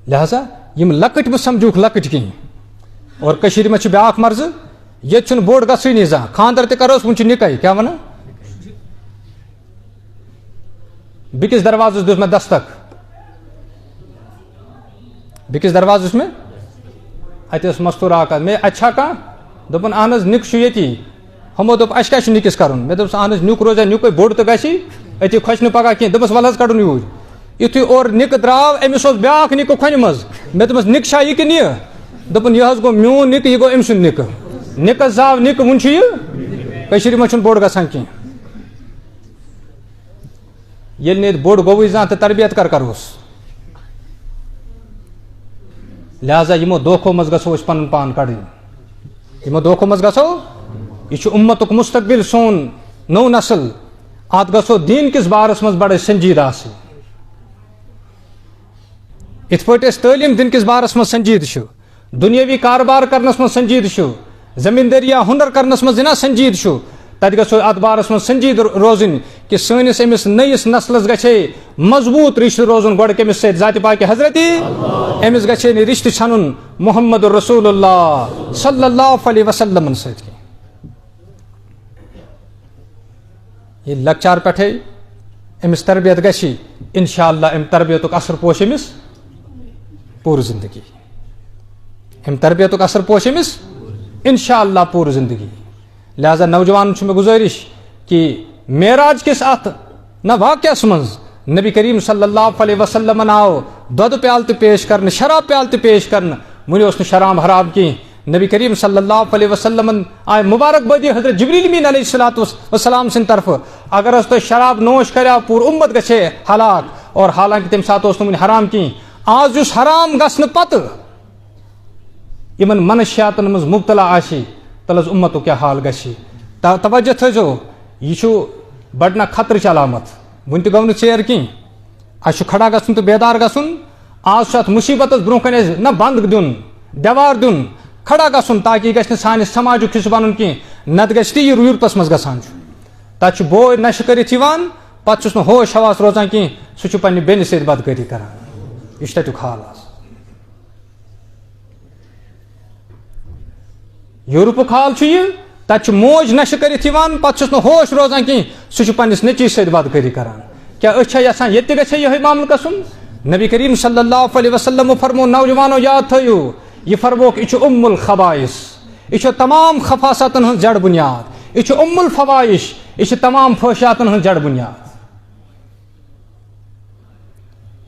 لہذا یم لکٹ مہ سمجھوک لکٹ کینٛہہ اور کشیٖرِ منٛز چھُ بیاکھ مرضہٕ ییٚتہِ چھُنہٕ بوٚڑ گژھٲنی زانٛہہ خاندر تہِ کروس وُنہِ چھُ نِکاح کیٛاہ ونان بیٚکِس دروازس دیُت مےٚ دستک بیٚکِس دروازس مےٚ اتہِ ٲس مستوٗرا اکھ مےٚ اتہِ چھا کانٛہہ دوٚپُن اہن حظ نِک چھُ ییٚتی ہُمو دوٚپ اَسہِ کیٛاہ چھُ نِکِس کرُن مےٚ دوٚپُس اہن حظ نیُک روزِ نیُکے بوٚڑ تہٕ گژھِ أتی کھۄژِ نہٕ پگاہ کینٛہہ دوٚپُس ولہٕ حظ کڑُن یوٗرۍ یُتھُے اورٕ نِکہٕ درٛاو أمِس اوس بیاکھ نِکہٕ کھۄنہِ منٛز مےٚ دوٚپمَس نِکہٕ چھا یہِ کِنہٕ یہِ دوٚپُن یہِ حظ گوٚو میون نِکہٕ یہِ گوٚو أمۍ سُنٛد نِکہٕ نِکس زاو نِکہٕ وُنہِ چھُ یہِ کٔشیٖرِ منٛز چھُنہٕ بوٚڑ گژھان کینٛہہ ییٚلہِ نہٕ ییٚتہِ بوٚڑ گوٚوُے زانٛہہ تہٕ تربیت کر کروس لہذا یِمو دھوکھو منٛز گژھو أسۍ پنُن پان کڑٕنۍ یِمو دھوکھو منٛز گژھو یہِ چھُ اُمتُک مستقبِل سون نوٚو نسل اتھ گژھو دیٖن کِس بارس منٛز بڑٕ سنجیٖدٕ آسٕنۍ یِتھ پٲٹھۍ أسۍ تعلیٖم دِنہٕ کِس بارس منٛز سنجیٖدٕ چھُ دُنیٲوی کاربار کرنس منٛز سنجیٖدٕ چھُ زٔمیٖندٲری یا ہُنر کرنس منٛز جِناب سنجیٖدٕ چھُ تتہِ گژھو اتھ بارس منٛز سنجیٖدٕ روزٕنۍ کہِ سٲنِس أمِس نٔیِس نسلس گژھِ ہے مضبوٗط رِشتہٕ روزُن گۄڈٕ کٔمِس سۭتۍ ذاتِ پاکہِ حضرتی أمِس گژھِ ہے نہٕ رِشتہٕ ژھنُن محمد رسول اللہ صلی اللہ علیہ وسلمن سۭتۍ کینٛہہ ییٚلہِ لۄکچار پٮ۪ٹھے أمِس تربیت گژھِ انشاء اللہ امہِ تربیتُک اثر پوش أمِس پوٗرٕ زندگی امہِ تربیتُک اثر پوش أمِس انشاء اللہ پوٗرٕ زندگی لہذا نوجوانن چھُ مےٚ گُزٲرِش کہِ معراج کِس اتھ نہ واقعس منٛز نبی کریم صلی اللہ علیہ وسلمن آو دۄدٕ پیالہٕ تہِ پیش کرنہٕ شراب پیالہٕ تہِ پیش کرنہٕ وُنہِ اوس نہٕ شراب حرام کینٛہہ نبی کریم صلی اللہ علیہ وسلمن آیہِ مُبارک بٲدی حضرت جبریل امیٖن علیہ الصلوۃ والسلام سٕنٛدِ طرفہٕ اگر حظ تۄہہِ شراب نوش کریاو پوٗرٕ اُمت گژھِ ہے ہلاک اور حالانکہِ تمہِ ساتہٕ اوس نہٕ وُنہِ حرام کینٛہہ آز یُس حرام گژھنہٕ پتہٕ یِمن منشیاتن منٛز مُبتلا آسہِ تَلہٕ حظ اُمتُک کیٛاہ حال گژھِ توجہ تھٲیزیو یہِ چھُ بڑٕ نا خطرٕچ علامت وُنہِ تہِ گوٚو نہٕ ژیر کینٛہہ اَسہِ چھُ کھڑا گژھُن تہٕ بیدار گژھُن آز چھُ اتھ مُصیبتس برونٛہہ کنہِ اَسہِ نہ بنٛد دیُن دیوار دیُن کھڑا گژھُن تاکہِ یہِ گژھِ نہٕ سانہِ سماجُک حِصہٕ بنُن کینٛہہ نتہٕ گژھِ تی یوٗرپس منٛز گژھان چھُ تتہِ چھُ بوے نشہٕ کٔرِتھ یِوان پتہٕ چھُس نہٕ ہوش حواس روزان کینٛہہ سُہ چھُ پننہِ بیٚنہِ سۭتۍ بدکٲری کران یہِ چھُ تتیُک حال آز یوٗرپُک حال چھُ یہِ تتہِ چھُ موج نشہٕ کٔرِتھ یِوان پتہٕ چھُس نہٕ ہوش روزان کینٛہہ سُہ چھُ پننِس نیٚچوِس سۭتۍ بدکٲری کران کیٛاہ أسۍ چھا یژھان ییٚتہِ تہِ گژھِ ہے یِہوے معاملہٕ گژھُن نبی کریم صلی اللہ علیہ وسلمو فرمو نوجوانو یاد تھٲیِو یہِ فرموکھ یہِ چھُ الخبائث یہِ چھُ تمام خفاساتن ہٕنٛز جڑ بُنیاد یہِ چھُ الفوائش یہِ چھِ تمام فٲحِشاتن ہٕنٛز جڑ بُنیاد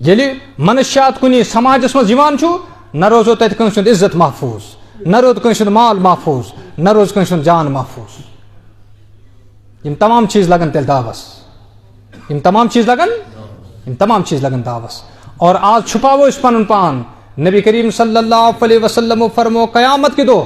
ییٚلہِ منشیات کُنہِ سماجس منٛز یِوان چھُ نہ روزو تتہِ کٲنٛسہِ ہُنٛد عزت محفوٗظ نہ روٗد کٲنٛسہِ ہُنٛد مال محفوٗظ نہ روٗز کٲنٛسہِ ہُنٛد جان محفوٗظ یِم تمام چیٖز لگن تیٚلہِ داوس یِم تمام چیٖز لگن داوس اور آز چھُپاوو أسۍ پنُن پان نبی کریم صلی اللہ علیہ وسلمو فرمو قیامت کہِ دۄہ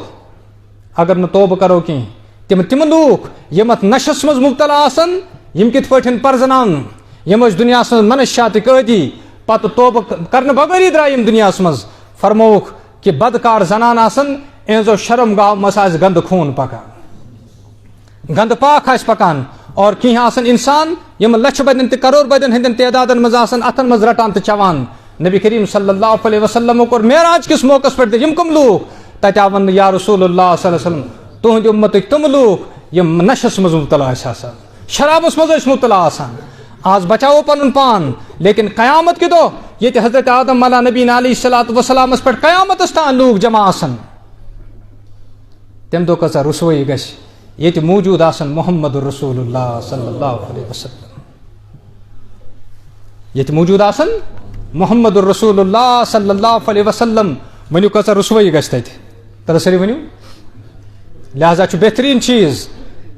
اگر نہٕ توبہٕ کرو کینٛہہ تِم لوٗکھ یِم اتھ نشس منٛز مُبتلا آسن یم کت پٲٹھۍ پرزناون یم ٲسۍ دُنیاہس منٛز منشیاتٕکۍ عٲدی پتہٕ توبہٕ کرنہٕ بغٲری درٛاے یم دُنیاہس منٛز فرمووُکھ کہ بدکار زنان آسن اہنزو شرم گاہ منٛز آسہِ گندٕ خوٗن پکان گندٕ پاک آسہِ پکان اور کینٛہہ آسن انسان یم لچھِ بدین تہٕ کرور بدین ہندین تعدادن منٛز آسن اتھن منٛز رٹان تہٕ چوان نبی کریم صلی اللہ علیہ وسلم کوٚر معراج کس موقعس پٮ۪ٹھ یم کم لوٗکھ تتہِ آو وننہٕ یا رسول اللہ صلی اللہ علیہ وسلم تُہنٛدِ اُمتٕکۍ تِم لوٗکھ یم نشس منٛز مبتلا ٲسۍ آسان شرابس منٛز ٲسۍ مبتلا آسان آز بچاوو پنُن پان لیکن قیامت کہ دۄہ ییٚتہِ حضرت آدم علیٰ نبیٖن علیہ الصلوۃ والسلامس پٮ۪ٹھ قیامتس تام لوٗکھ جمع آسن تمہِ دۄہ کۭژاہ رسوٲیی گژھِ ییٚتہِ موٗجوٗد آسن محمد رسول اللہ صلی اللہ علیہ وسلم ییٚتہِ موٗجوٗد آسن محمد رسول اللہ صلی اللہ علیہ وسلم ؤنِو کۭژاہ رسوٲیی گژھِ تتہِ ترسری ؤنِو لہذا چھُ بہتریٖن چیٖز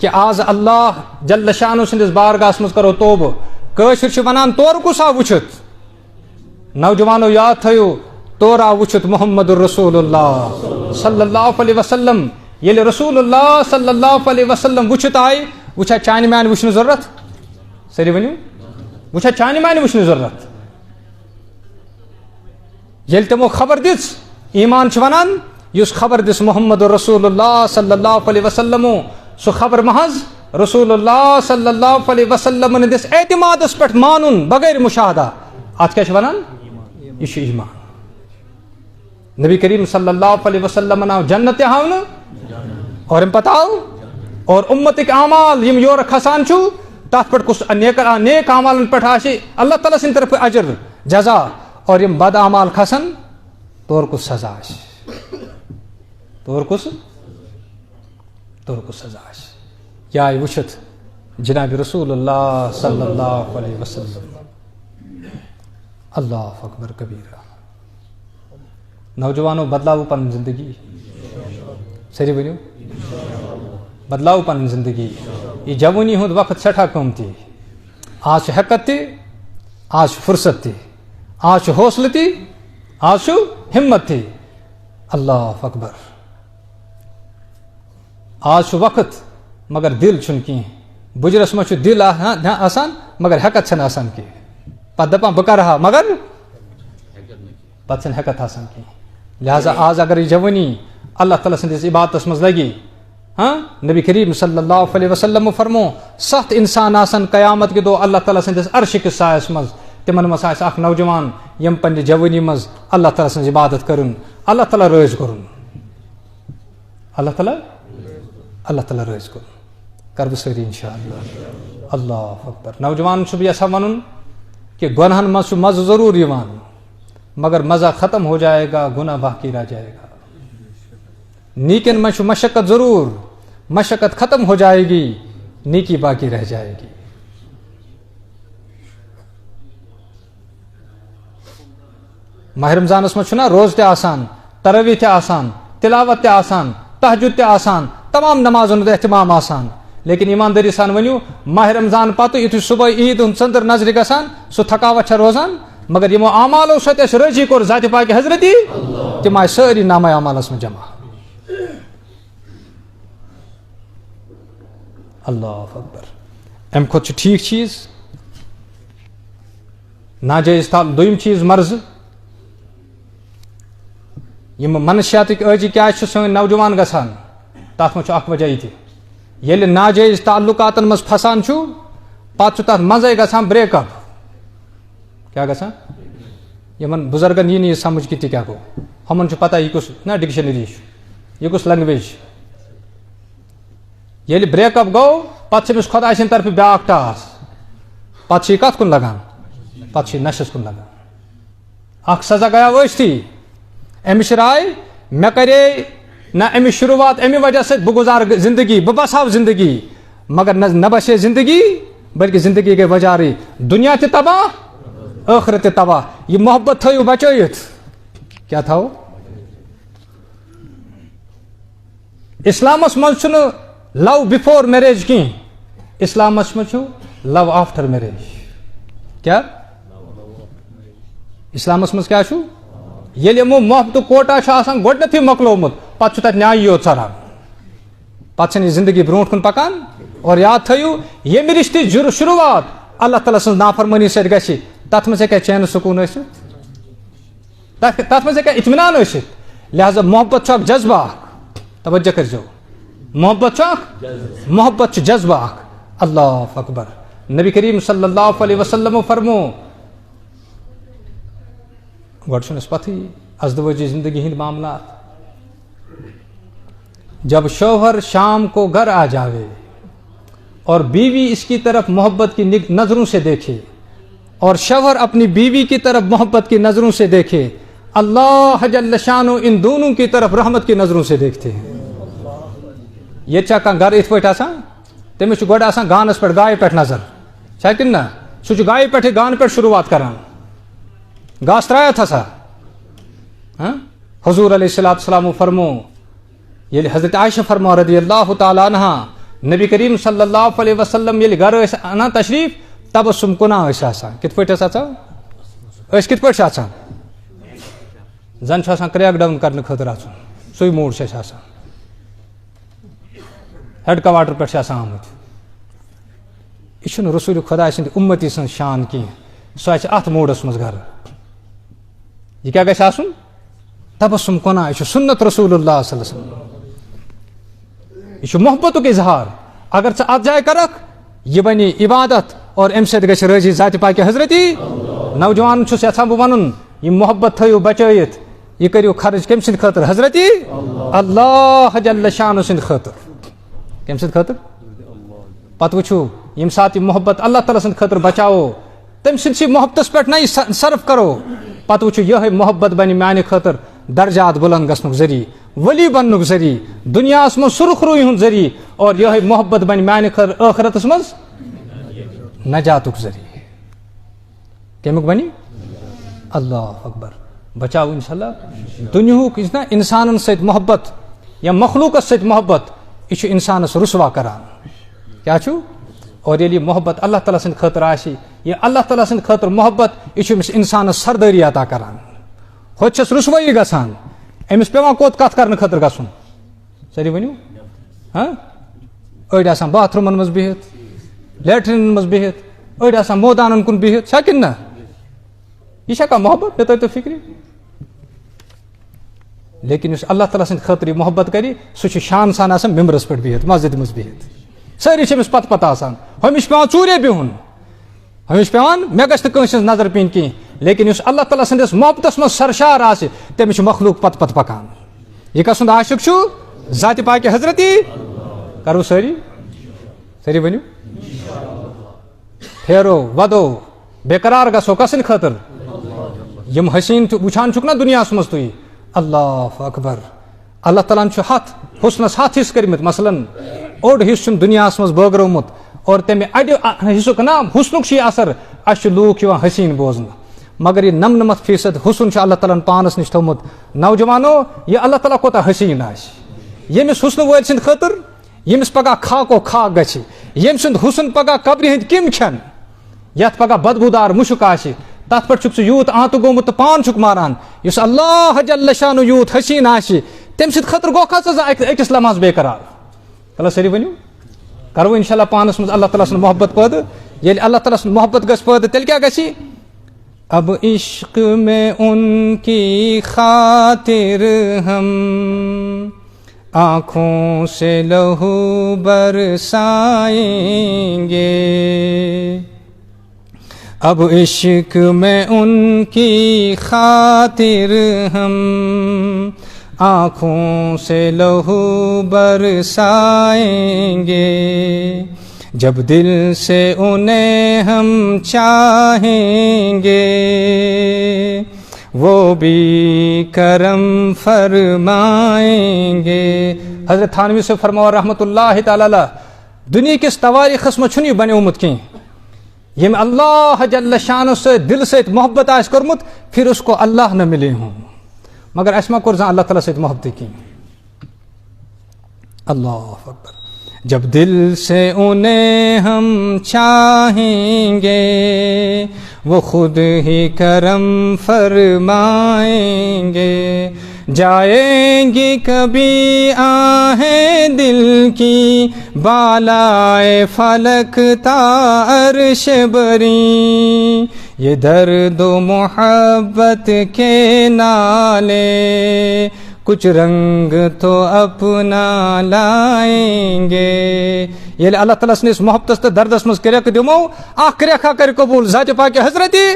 کہ آز اللہ جل شانہ سندس بارگاہس منٛز کرو توبہٕ کٲشِر چھِ ونان تورٕ کُس آو وٕچھِتھ نوجوانو یاد تھٲیِو تورٕ آو وٕچھِتھ محمد رسول اللہ صلی اللہ علیہ وسلم ییٚلہِ رسول اللہ صلی اللہ علیہ وسلم وٕچھِتھ آیہِ وۄنۍ چھا چانہِ میانہِ وٕچھنٕچ ضروٗرت سٲری ؤنِو وۄنۍ چھا چانہِ میانہِ وٕچھنٕچ ضروٗرت ییٚلہِ تِمو خبر دِژ ایمان چھُ ونان یُس خبر دِژ محمد رسول اللہ صلی اللہ علیہ وسلمو سُہ خبر محض رسول اللہ صلی اللہ علیہ وسلم ہندس اعتمادس پٮ۪ٹھ مانُن بغیر مشاہدہ اتھ کیاہ چھِ ونان یہ چھُ ایمان نبی کریم صلی اللہ علیہ وسلم آو جنت تہِ ہاونہٕ اور امہِ پتہٕ آو اور اُمتٕکۍ اعمال یم یورٕ کھسان چھُ تتھ پٮ۪ٹھ کُس نیک اعمالن پٮ۪ٹھ آسہِ اللہ تعالیٰ سٕنٛدِ طرفہٕ اجر جزا اور یم بد اعمال کھسن تور کُس سزا آسہِ تور کُس سزا آسہِ یہِ آیہِ وٕچھِتھ جناب رسول اللہ صلی اللہ علیہ وسلم اللہ اکبر کبیرہ نوجوانو بدلاو پنٕنۍ زندگی سٲری ؤنِو بدلاو پنٕنۍ زندگی یہ جوانی ہُنٛد وقت سٮ۪ٹھاہ قۭمتی آز چھُ ہٮ۪کت تہِ آز چھُ فرصت تہِ آز چھُ حوصلہٕ تہِ آز چھُ ہمت تہِ اللہ اکبر آز چھُ وقت مگر دل چھُنہٕ کینٛہہ بُجرس منٛز چھُ دل آسان مگر ہٮ۪کت چھنہٕ آسان کینٛہہ پتہٕ دپان بہٕ کرٕ ہا مگر پتہٕ چھنہٕ ہٮ۪کت آسان کینٛہہ لہذا آز اگر یہِ جوانی اللہ تعالیٰ سٕنٛدِس عبادتس منٛز لگہِ نبی کریم صلی اللہ علیہ وسلم فرمو 7 انسان آسن قیامت کے دۄہ اللہ تعالیٰ سٕنٛدِس عرشہِ کِس سایس منٛز تِمن منٛز آسہِ اکھ نوجوان یم پننہِ جوانی منٛز اللہ تعالیٰ سٕنٛز عبادت کرُن اللہ تعالیٰ رٲضۍ کرُن اللہ تعالیٰ رٲضۍ کرُن کر بہٕ سٲری انشاء اللہ اللہ اکبر نوجوان چھُس بہٕ یژھان ونُن کہ گۄنہن منٛز چھُ مزٕ ضروٗر یِوان مگر مزہ ختم ہو جائے گا گناہ باقی رہ جائے گا نیکن میں چھُ مشقت ضرور مشقت ختم ہو جائے گی نیکی باقی رہ جائے گی ماہ رمضانس منٛز چھُنا روزٕ تہِ آسان تراویح تہِ آسان تلاوت تہِ آسان تہجد تہِ آسان تمام نمازن ہُنٛد اہتمام آسان لیکن ایماندٲری سان ؤنِو ماہ رمضان پتہٕ یُتھُے صبحٲے عیٖد ہُنٛد ژٔنٛدٕر نظرِ گژھان سُہ تھکاوٹ چھےٚ روزان مگر یِمو اعمالو سۭتۍ اَسہِ رٲضی کوٚر ذاتِ پاکہِ حضرتی تِم آیہِ سٲری نامہ اعمالس منٛز جمع اللہ اکبر امہِ کھۄتہٕ چھُ ٹھیٖک چیٖز ناجٲیز دوٚیِم چیٖز مرضہٕ یِم منشیاتٕکۍ عٲجی کیٛازِ چھِ سٲنۍ نوجوان گژھان تتھ منٛز چھُ اکھ وجہ یہِ تہِ ییٚلہِ ناجٲیز تعلقاتن منٛز پھسان چھُ پتہٕ چھُ تتھ منٛزے گژھان بریک اپ کیٛاہ گژھان یِمن بُزرگن یی نہٕ یہِ سمجھ کہِ تہِ کیٛاہ گوٚو ہُمن چھُ پتہ یہِ کُس نا ڈکشنری چھُ یہِ کُس لینگویج چھِ ییٚلہِ بریک اپ گوٚو پتہٕ چھِ أمِس خۄداے سٕنٛدِ طرفہٕ بیاکھ ٹاس پتہٕ چھِ یہِ کتھ کُن لگان پتہٕ چھِ یہِ نشس کُن لگان اکھ سزا گٔیاو ٲسۍتھٕے أمِس چھِ راے مےٚ کرے نہ أمِس شروعات اَمہِ وجہ سۭتۍ بہٕ گُزارٕ زندگی بہٕ بساو زندگی مگر نہ بسے زندگی بلکہ زندگی گٔے وجارٕے دُنیا تہِ تباہ ٲخرت تہِ تباہ یہِ محبت تھٲیِو بچٲیِتھ کیٛاہ تھاوو اسلامس منٛز چھُنہٕ لو بِفور میریج کینٛہہ اسلامس منٛز چھُ لو آفٹر میریج کیٛاہ اسلامس منٛز کیٛاہ چھُ ییٚلہِ یِمو محبتُک کوٹا چھُ آسان گۄڈٕنیتھٕے مۄکلومُت پتہٕ چھُ تتہِ نیایہِ یوت ژران پتہٕ چھنہٕ یہِ زندگی برونٛٹھ کُن پکان اور یاد تھو یم رشتہ شروعات اللہ تعالیٰ سن نافرمانی ست گژھِ تتھ منٛز ہیٚکہِ چین سکوٗن ٲسِتھ تتھ منٛز ہیٚکہِ اطمینان ٲسِتھ لہذا محبت چھُ اکھ جذبہ اکھ توجہ کٔرۍزیو محبت چھُ اکھ محبت چھُ جذبہ اکھ اللہ اکبر نبی کریم صلی اللہ علیہ وسلم فرمو گۄڈٕ چھُنہٕ اَسہِ پتہٕے ازدواجی زندگی ہٕنٛدۍ معاملات جب شوہر شام کو گھر آ جاوے اور بیوی اس کی طرف محبت کی نظروں سے دیکھے اور شوہر اپنی بیوی کی طرف محبت کی نظروں سے دیکھے اللہ جل شانہ ان دونوں کی طرف رحمت کی نظروں سے دیکھتے ہیں یہ چھا کانٛہہ گھر یِتھ پٲٹھۍ آسان تٔمِس چھُ گۄڈٕ آسان گانَس پٮ۪ٹھ گایہِ پٮ۪ٹھ نظر چھا کِنہٕ نہ سُہ چھُ گایہِ پٮ۪ٹھٕے گانہٕ پٮ۪ٹھ شروعات کران گاسہٕ ترٛایتھ ہسا حضور علیہ الصلوۃ والسلام فرمو ییٚلہِ حضرت عائشہ فرما رضی اللہ تعالیٰ عنہا نبی کریم صلی اللہ علیہ وسلم ییٚلہِ گرٕ ٲسۍ اَنان تشریٖف تبسم کُنا ٲسۍ آسان کِتھ پٲٹھۍ ٲسۍ آسان أسۍ کِتھ پٲٹھۍ چھِ آسان زن چھُ آسان کریک ڈاوُن کرنہٕ خٲطرٕ اژُن سُے موٗڈ چھُ اَسہِ آسان ہیڈ کواٹر پٮ۪ٹھ چھِ آسان آمٕتۍ یہِ چھُنہٕ رسوٗلِ خۄدا سٕنٛدِ اُمتی سٕنٛز شان کینٛہہ سُہ آسہِ اَتھ موٗڈس منٛز گرٕ یہِ کیٛاہ گژھِ آسُن تبسم کُنا یہِ چھُ سُنت رسول اللہ صلی اللہ علیہ وسلم یہ محبتُک اظہار اگر ژٕ اتھ جایہِ کرکھ یہ بنی عبادت اور امہِ سۭتۍ گژھِ رٲضی ذاتِ پاکہِ حضرتی نوجوان چھُس یژھان بہٕ وَنُن یہِ محبت تھٲیِو بچٲیِتھ یہ کٔرِو خرٕچ کٔمۍ سٕنٛدِ خٲطرٕ حضرتی اللہ جل شانہ سٕنٛدِ خٲطرٕ کٔمۍ سٕنٛدِ خٲطرٕ پتہٕ وٕچھو ییٚمہِ ساتہٕ یہِ محبت اللہ تعالیٰ سٕنٛدِ خٲطرٕ بچاوو تٔمۍ سٕنٛدسٕے محبتس پٮ۪ٹھ نہ یہِ صرف کرو پتہٕ وٕچھو یِہے محبت بنہِ میانہِ خٲطرٕ درجات بلند گژھنُک ذریعہ ولی بننُک ذریعہ دنیاہس منٛز سرخ روی ہُنٛد ذریعہ اور یِہے محبت بنہِ میانہِ خٲطرٕ ٲخرتس منٛز نجاتُک ذریعہ کمیُک بنہِ اللہ اکبر بچاو انشاء اللہ دُنیہُک یُس نا انسانن سۭتۍ محبت یا مخلوقس سۭتۍ محبت یہِ چھُ انسانس رسوا کران کیاہ چھُ اور ییٚلہِ یہِ محبت اللہ تعالیٰ سٕنٛدِ خٲطرٕ آسہِ یہِ اللہ تعالیٰ سٕنٛدِ خٲطرٕ محبت یہِ چھُ أمِس انسانس سردٲری عطا کران ہوٚتہِ چھس رسوٲیی گژھان أمِس پیٚوان کوٚت کتھ کرنہٕ خٲطرٕ گژھُن سٲری ؤنِو أڑۍ آسان باتھ روٗمن منٛز بِہِتھ لیٹرینن منٛز بِہِتھ أڑۍ آسان مٲدانن کُن بِہِتھ چھا کِنہٕ نہ یہِ چھا کانٛہہ محبت مےٚ تٔرۍ تو فِکرِ لیکن یُس اللہ تعالیٰ سٕنٛدِ خٲطرٕ یہِ محبت کرِ سُہ چھُ شان سان آسان ممبرس پٮ۪ٹھ بِہِتھ مسجد منٛز بِہِتھ سٲری چھِ أمِس پتہٕ پتہٕ آسان ہُمِس چھُ پیٚوان ژوٗرے بِہُن ہُمِس چھُ پیٚوان مےٚ گژھِ نہٕ کٲنٛسہِ ہٕنٛز نظر پیٚنۍ کینٛہہ لیکن یُس اللہ تعالیٰ سٕنٛدِس محبتس منٛز سرشار آسہِ تٔمِس چھُ مخلوق پتہٕ پتہٕ پکان یہِ کس سُنٛد عاشق چھُ ذاتِ پاکہِ حضرتی کرو سٲری ؤنِو پھیرو ودو بے قرار گژھو کس سٕنٛدِ خٲطرٕ یِم حسیٖن وٕچھان چھُکھ نا دُنیاہس منٛز تُہۍ اللہ اکبر اللہ تعالیٰ ہن چھُ ہتھ حُسنس ہتھ حصہٕ کٔرمٕتۍ مثلاً اوٚڑ حصہٕ چھُنہٕ دُنیاہس منٛز بٲگرومُت اور تمہِ اَڑِ حصُک نا حُسنُک چھُ یہِ اثر اَسہِ چھِ لوٗکھ یِوان حسیٖن بوزنہٕ مگر یہِ 99% حُسن چھُ اللہ تعالیٰ ہن پانس نِش تھوٚومُت نوجوانو یہِ اللہ تعالیٰ کوتاہ حسیٖن آسہِ ییٚمِس حُسنہٕ وٲلۍ سٕنٛدِ خٲطرٕ ییٚمِس پگاہ خاکو خاک گژھِ ییٚمہِ سُنٛد حُسن پگاہ قبرِ ہٕنٛدۍ کِم کھٮ۪ن یتھ پگاہ بدبوٗدار مُشُک آسہِ تتھ پٮ۪ٹھ چھُکھ ژٕ یوٗت آنتہٕ گوٚمُت تہٕ پان چھُکھ ماران یُس اللہ جل شانہ یوٗت حسیٖن آسہِ تمہِ سٕنٛدِ خٲطرٕ گوٚو ژٕ أکِس لمحس بے قرار چلو سٲری ؤنِو کرو انشاء اللہ پانس منٛز اللہ تعالیٰ سُنٛد محبت پٲدٕ ییٚلہِ اللہ تعالیٰ سُنٛد محبت گژھِ پٲدٕ تیٚلہِ کیٛاہ گژھِ اب عشق میں ان کی خاطر ہم آنکھوں سے لہو برسائیں گے اب عشق میں ان کی خاطر ہم آنکھوں سے لہو برسائیں گے جب دل سے انہیں ہم چاہیں گے وہ بھی کرم فرمائیں گے حضرت تھانوی سے فرماو رحمت اللہ تعالیٰ علیہ دنیا کس تواریخس منٛز چھُنہٕ یہِ بنیومُت کینٛہہ ییٚمۍ اللہ جل شانہ سۭتۍ دل سۭتۍ محبت آسہِ کوٚرمُت پھر اس کو اللہ نہ ملے ہوں مگر اَسہِ ما کوٚر زانٛہہ اللہ تعالیٰ سۭتۍ محبتٕے کینٛہہ اللہ اکبر جب دل سے انہیں ہم چاہیں گے وہ خود ہی کرم فرمائیں گے جائیں گی کبھی آہیں دل کی بالائے فلک تا عرش بری، یہ درد و محبت کے نالے کچھ رنگ تو اپنا لائیں گے. یل اللہ تعالیٰ سنس محبت تو دردس مز کرک دمو اخ کرکھا کر قبول ذات پاک حضرتی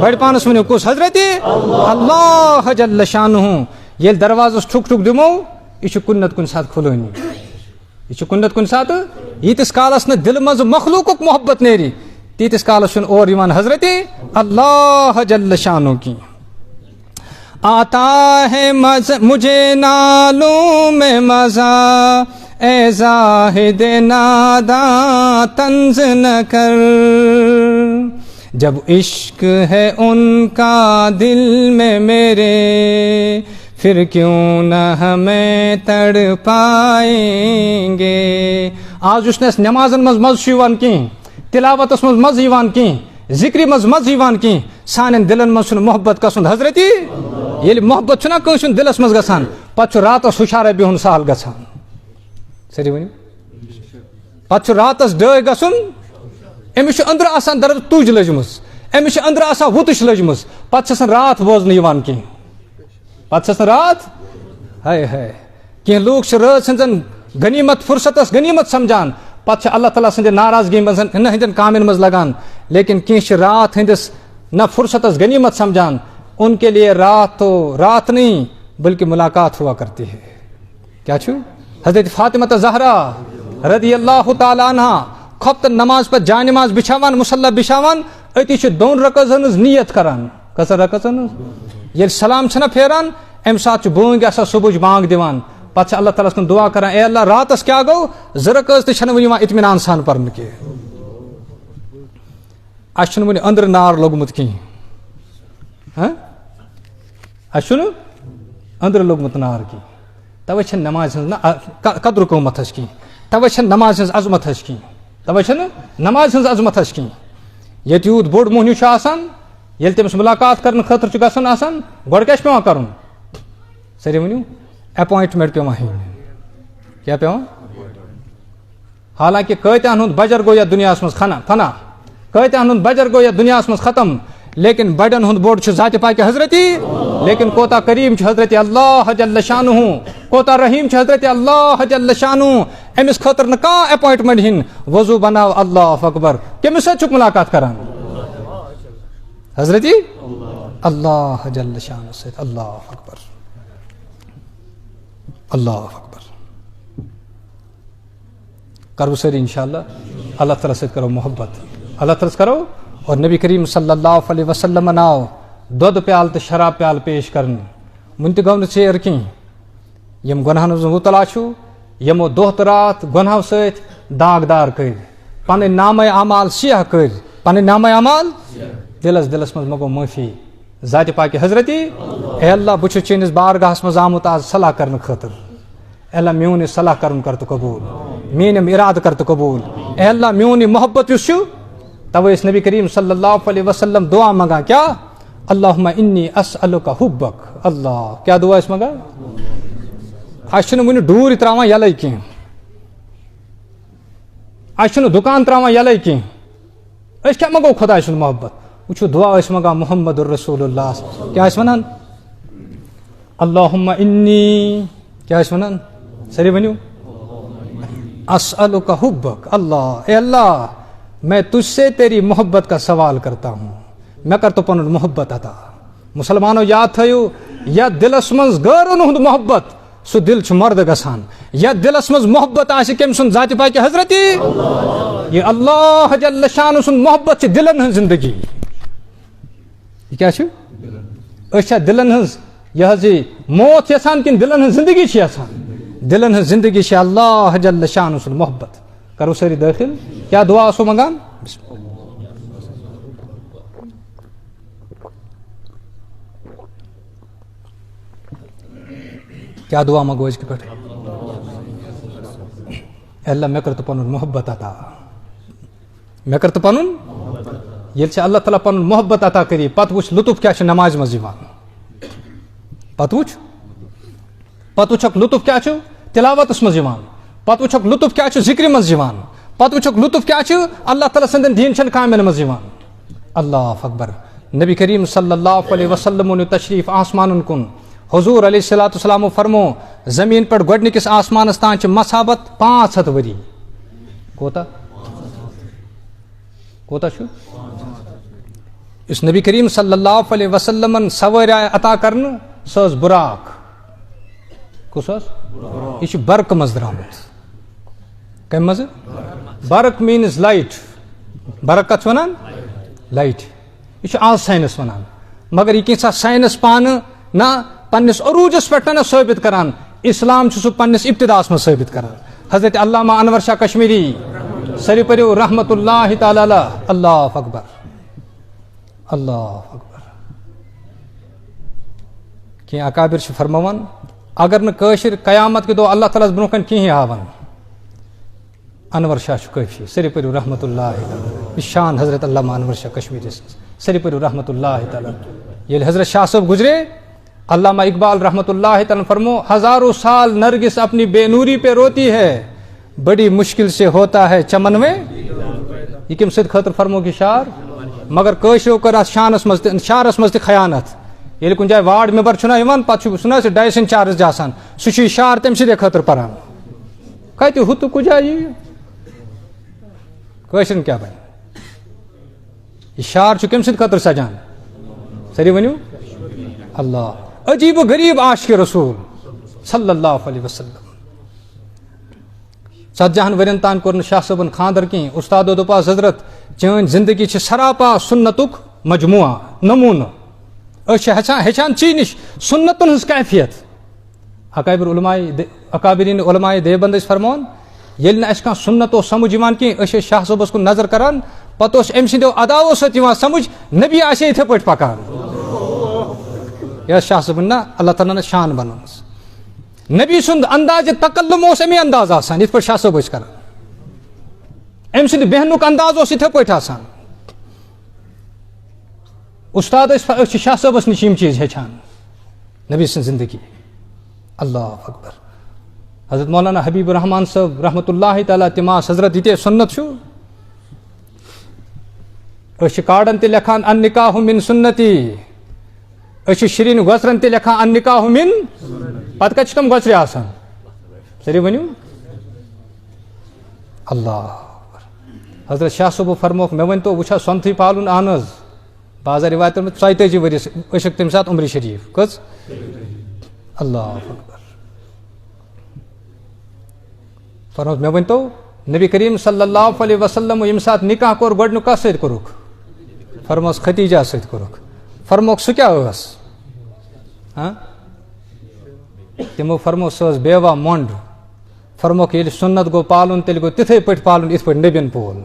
بڑ پانس ونو کس حضرتی اللہ جل شانہ. یل دروازس ٹھک ٹھک دمو یہ کنت کن سات کھلونی، یہ کنت کن سات یتس کالس ن دل مز مخلوق محبت نیری تیتس کالس اور ایمان حضرتی اللہ جل شانہ کی. آتا ہے مجھے نالوں میں مزہ، اے زاہد ناداں طنز نہ کر، جب عشق ہے ان کا دل میں میرے پھر کیوں نہ ہمیں تڑ پائیں گے. آج اس نے نمازن مز مز یوان کیں، تلاوتس مز مز یوان کیں، ذکری مز مز یوان کیں، سانن دلن مز محبت کسند حضرتی. یل محبت چھنا کنسن دلس مز گژھان پتہ راتس ہشارے بہن سہل گژھان. سری ونو پتہ راتس ڈے گژھن امس اندر آسان درد تُج لجمس، امس اندر آسان وُتش لجمس، پتہ چھسن رات بوزن یوان کہیں، پتہ چھسن رات ہائے ہائے. کینٛہہ لوگ چھ رات سنزن غنیمت فرصتس غنیمت سمجھان، پتہ اللہ تعالیٰ سندِ ناراضگی مز ہندن کامن مز لگان. لیکن کینٛہہ چھ رات ہندس نہ فرصتس غنیمت سمجھان، ان کے لیے رات تو رات نہیں بلکہ ملاقات ہوا کرتی ہے. کیا چھو حضرت فاطمہ زہرا رضی اللہ تعالیٰ عنہ کھپت نماز پر جا نماز بچھاوان مصلی بچھاوان اتی چھ دون رکعتن ہنز نیت کران. کسر رکعتن یل سلام چھنا پھیران ام سات چھ بونگ آسان صبح بانگ دیوان. پتہ چھ اللہ تعالیٰ کن دعا کران اے اللہ راتس کیا گو زرکز تہ چھن ونیوان اطمینان سان پرن کی. اس چھن ونی اندر نار لوگمت کہیں، ہاں اس چھن اندر لوگمت نار کی. توے چھن نماز ہنز قدر قومت ہس کی، توے چھن نماز ہنز عظمت ہس کی، توے چھن نماز ہنز عظمت ہس کی. یت یوت بوڑ موہنیو چھ آسان یل تمس ملاقات کرن خاطر چھ گژھن آسان گۄڈٕ کیاہ چھ پیوان کرُن؟ سری ؤنِو اپوائنٹمنٹ پیوان ہیٚنۍ. کیا پیوان؟ حالانکہ کۭتیاہن ہُنٛد بجر گوٚو یتھ دُنیاہس منٛز فنا، کۭتیاہن ہُنٛد بجر گوٚو یتھ دُنیاہس منٛز ختم، لیکن بڑن ہُنٛد بوٚڑ چھُ ذاتِ پاکہِ حضرتی. لیکن کوتاہ کریم چھُ حضرت اللہ جل شانہ، کوتاہ رحیم چھُ حضرت اللہ جل شانہ. امس خاطر نہ کانٛہہ اپوائنٹمنٹ ہیٚنۍ، وضو بناو اللہ اکبر. کٔمِس سۭتۍ چھُکھ ملاقات کران؟ حضرتی اللہ جل شانہ سۭتۍ. اللہ اکبر اللہ اکبر. کرو ساری انشاءاللہ اللہ تعالیٰ سۭتۍ کرو محبت، اللہ تعالیٰ کرو. اور نبی کریم صلی اللہ علیہ وسلم آو دودھ پیال تو شراب پیال پیش کرن. ون تہ گو ژیر کہیں یم گناہن منٛز مبتلا چھو، یمو دۄہ تہٕ رات گناہو سۭتۍ داغدار کر، پنٕنۍ نامے اعمال سیاہ کر، پنٕنۍ نامے اعمال دلس منٛز مگو معافی. ذاتِ پاکہِ حضرتی اے اللہ بہٕ چھُس چٲنِس بارگاہس منٛز آمُت آز صلاح کرنہٕ خٲطرٕ. اے اللہ میون یہِ صلاح کرُن کر تو قبوٗل، میٲنۍ یِم ارادٕ کر تو قبوٗل. اے اللہ میون یہِ محبت یُس چھُ، توے اس نبی کریم صلی اللہ علیہ وسلم دعا منگا کیا؟ اللہم انی اسألک حبک. اللہ کیا دعا اس منگا؟ اس چھنہٕ وٕنہِ ڈوٗرۍ تراوان یلے کینٛہہ، اس چھنہٕ دُکان تراوان یلے کینٛہہ. أسۍ کیٛاہ منگو خۄداے سُنٛد محبت؟ وٕچھو دعا ٲسۍ منگان محمد رسول اللہ. کیٛاہ ٲسۍ ونان؟ اللہم انی کیا ٲسۍ ونان؟ سٲری ؤنِو اسألک حبک. اللہ اے اللہ میں تجھ سے تیری محبت کا سوال کرتا ہوں، میں کر تو پنن محبت عطا. مسلمانوں یاد تھٲیِو یتھ دلس منٛز غٲرن ہُنٛد محبت سُہ دل چھُ مرد گژھان. یتھ دلس منٛز محبت آسہِ کٔمۍ سُنٛد ذاتِ پاکہِ حضرتی یہ اللہ جل شانہ سُنٛد محبت چھِ دلن ہٕنٛز زندگی. یہ کیا چھُ؟ أسۍ چھا دلن ہٕنٛز یہ حظ یہِ موت یژھان کِنہٕ دلن ہٕنٛز زندگی چھِ یژھان؟ دلن ہٕنٛز زندگی چھِ اللہ جل شانہ سُنٛد محبت. کرو سٲری دٲخل. کیا دعا اوسو منگان؟ کیا دعا منگو أزکہِ پٮ۪ٹھ؟ اللہ مےٚ کر تو پنُن محبت عطا، مےٚ کر تو پنُن. ییٚلہِ چھِ اللہ تعالیٰ پنُن محبت عطا کری پتہٕ وٕچھ لطف کیاہ چھُ نمازِ منٛز یِوان. پتہٕ وٕچھ پتہٕ وٕچھکھ لطف کیٛاہ چھُ تلاوتس منٛز یِوان، پتہٕ وٕچھکھ لطف کیٛاہ چھُ ذِکرِ منٛز یِوان، پتہٕ وٕچھکھ لطف کیٛاہ چھُ اللہ تعالیٰ سٕنٛدٮ۪ن دیٖن چٮ۪ن کامٮ۪ن منٛز یِوان. اللہ اکبر. نبی کریم صلی اللہ علیہ وسلم نیوٗ تشریٖف آسمانن کُن. حضوٗر علیہ الصلوۃ والسلامو فرمو زمیٖن پٮ۪ٹھ گۄڈنِکِس آسمانس تام چھِ مسابت 500 ؤری. کوتاہ چھُ؟ یُس نبی کریم صلی اللہ علیہ وسلمن سوٲرۍ آیہِ عطا کرنہٕ سۄ ٲس بُراک. کُس ٲس؟ یہِ چھُ برقہٕ منٛز درٛامُت. کمہِ منٛزٕ؟ برق میٖنٕز لایٹ. برق کتھ چھِ ونان؟ لایٹ. یہ چھُ آز ساینس ونان، مگر یہ کینٛژھا ساینس پانہٕ نہ پننس عروٗجس پٮ۪ٹھ نہ ثٲبت کران، اسلام چھُ سُہ پننس ابتداس منٛز ثٲبت کران. حضرت علامہ انور شاہ کشمیری سٲری پٔرِو رحمتہ اللہ تعالیٰ علیہ. اللہ اکبر اللہ اکبر. کینٛہہ اکابر چھِ فرماوان اگر نہٕ کٲشِر قیامت کہِ دۄہ اللہ تعالیٰ ہس برونٛہہ کَنہِ کِہیٖنۍ ہاوان انور شاہ چھُ کٲفی. سٲری پٔرِو رحمتہ اللہ تعالیٰ. شان حضرت علامہ انور شاہ کشمیری سٕنٛز. سٲری پٔرِو رحمتہ اللہ تعالیٰ. ییٚلہِ حضرت شاہ صٲب گزرے علامہ اقبال رحمتہ اللہ تعالیٰ فرمو ہزاروں سال نرگس اپنی بے نوری پہ روتی ہے، بڑی مشکل سے ہوتا ہے چمن میں. یہ کم سۭتۍ خٲطرٕ فرمو کہِ شعر، مگر کٲشرو کٔر اتھ شعرس منٛز تہِ خیانت. ییٚلہِ کُنہِ جایہِ وارڈ ممبر چھُنہ یِوان پتہٕ چھُ چھُنہ سُہ ڈایس انچارج آسان، سُہ چھُ یہِ شعر تٔمۍ سٕنٛدے خٲطرٕ پران. کتہِ ہُتہٕ کُجا یہِ کٲشرٮ۪ن کیٛاہ بنہِ؟ یہ شعر چھُ کمہِ سٕنٛدِ خٲطرٕ سجان؟ سٲری ؤنِو اللہ. عجیب و غریب عاشق رسول صلی اللہ علیہ وسلم. 40 ؤرین تام کوٚر نہٕ شاہ صٲبن خاندر کینٛہہ. اُستادو دوٚپاس حضرت چٲنۍ زندگی چھِ سراپا سنتُک مجموعہ نموٗنہٕ. أسۍ چھِ ہیٚچھان ژی نِش سنتن ہٕنٛز کیفیت. اکابرین علماء دیوبند ٲسۍ فرماوان ییٚلہِ نہٕ اَسہِ کانٛہہ سنت اوس سمجھ یِوان کینٛہہ أسۍ ٲسۍ شاہ صٲبس کُن نظر کران، پتہٕ اوس أمۍ سٕنٛدیو اداوو سۭتۍ یِوان سمجھ نبی آسہِ ہے یِتھے پٲٹھۍ پکان. یہِ ٲس شاہ صٲبن نہ اللہ تعالیٰ ہن شان بنٲومٕژ. نبی سُنٛد اندازِ تکلم اوس امی انداز آسان یِتھ پٲٹھۍ شاہ صٲب ٲسۍ کران. أمۍ سٕنٛدِ بیہنُک انداز اوس یِتھے پٲٹھۍ آسان. استاد أسۍ چھِ شاہ صٲبس نِش یِم چیٖز ہیٚچھان نبی سٕنٛز زندگی. اللہ اکبر. حضرت مولانا حبیب الرحمان صٲب رحمتہ اللہ تعالیٰ تِم آس حضرت یِتے سنت چھُ. أسۍ چھِ کاڈن تہِ لیکھان ان نکاح من سنتی، أسۍ چھِ شِریٖن گۄژرن تہِ لیکھان ان نکاح من. پتہٕ کتہِ چھِ تِم گۄژرِ آسان؟ سٲری ؤنِو اللہ. حضرت شاہ صٲبو فرموکھ مےٚ ؤنۍتو وٕ چھا سۄنتھٕے پالُن؟ اہن حظ. بازر رِوایتن منٛز 42 ؤرِس ٲسِکھ تمہِ ساتہٕ عمرِ شریٖف. کٔژ؟ اللہ اکبر. فرموکھ مےٚ ؤنۍتو نبی کریم صلی اللہ علیہ وسلم ییٚمہِ ساتہٕ نکاح کوٚر گۄڈنیُک کتھ سۭتۍ کوٚرُکھ؟ فرموس ختیجہ سۭتۍ کوٚرُکھ. فرموکھ سُہ کیٛاہ ٲس؟ تِمو فرمو سۄ ٲس بیوا مۄنڈ. فرموکھ ییٚلہِ سنت گوٚو پالُن تیٚلہِ گوٚو تِتھے پٲٹھۍ پالُن یِتھ پٲٹھۍ نبین پول.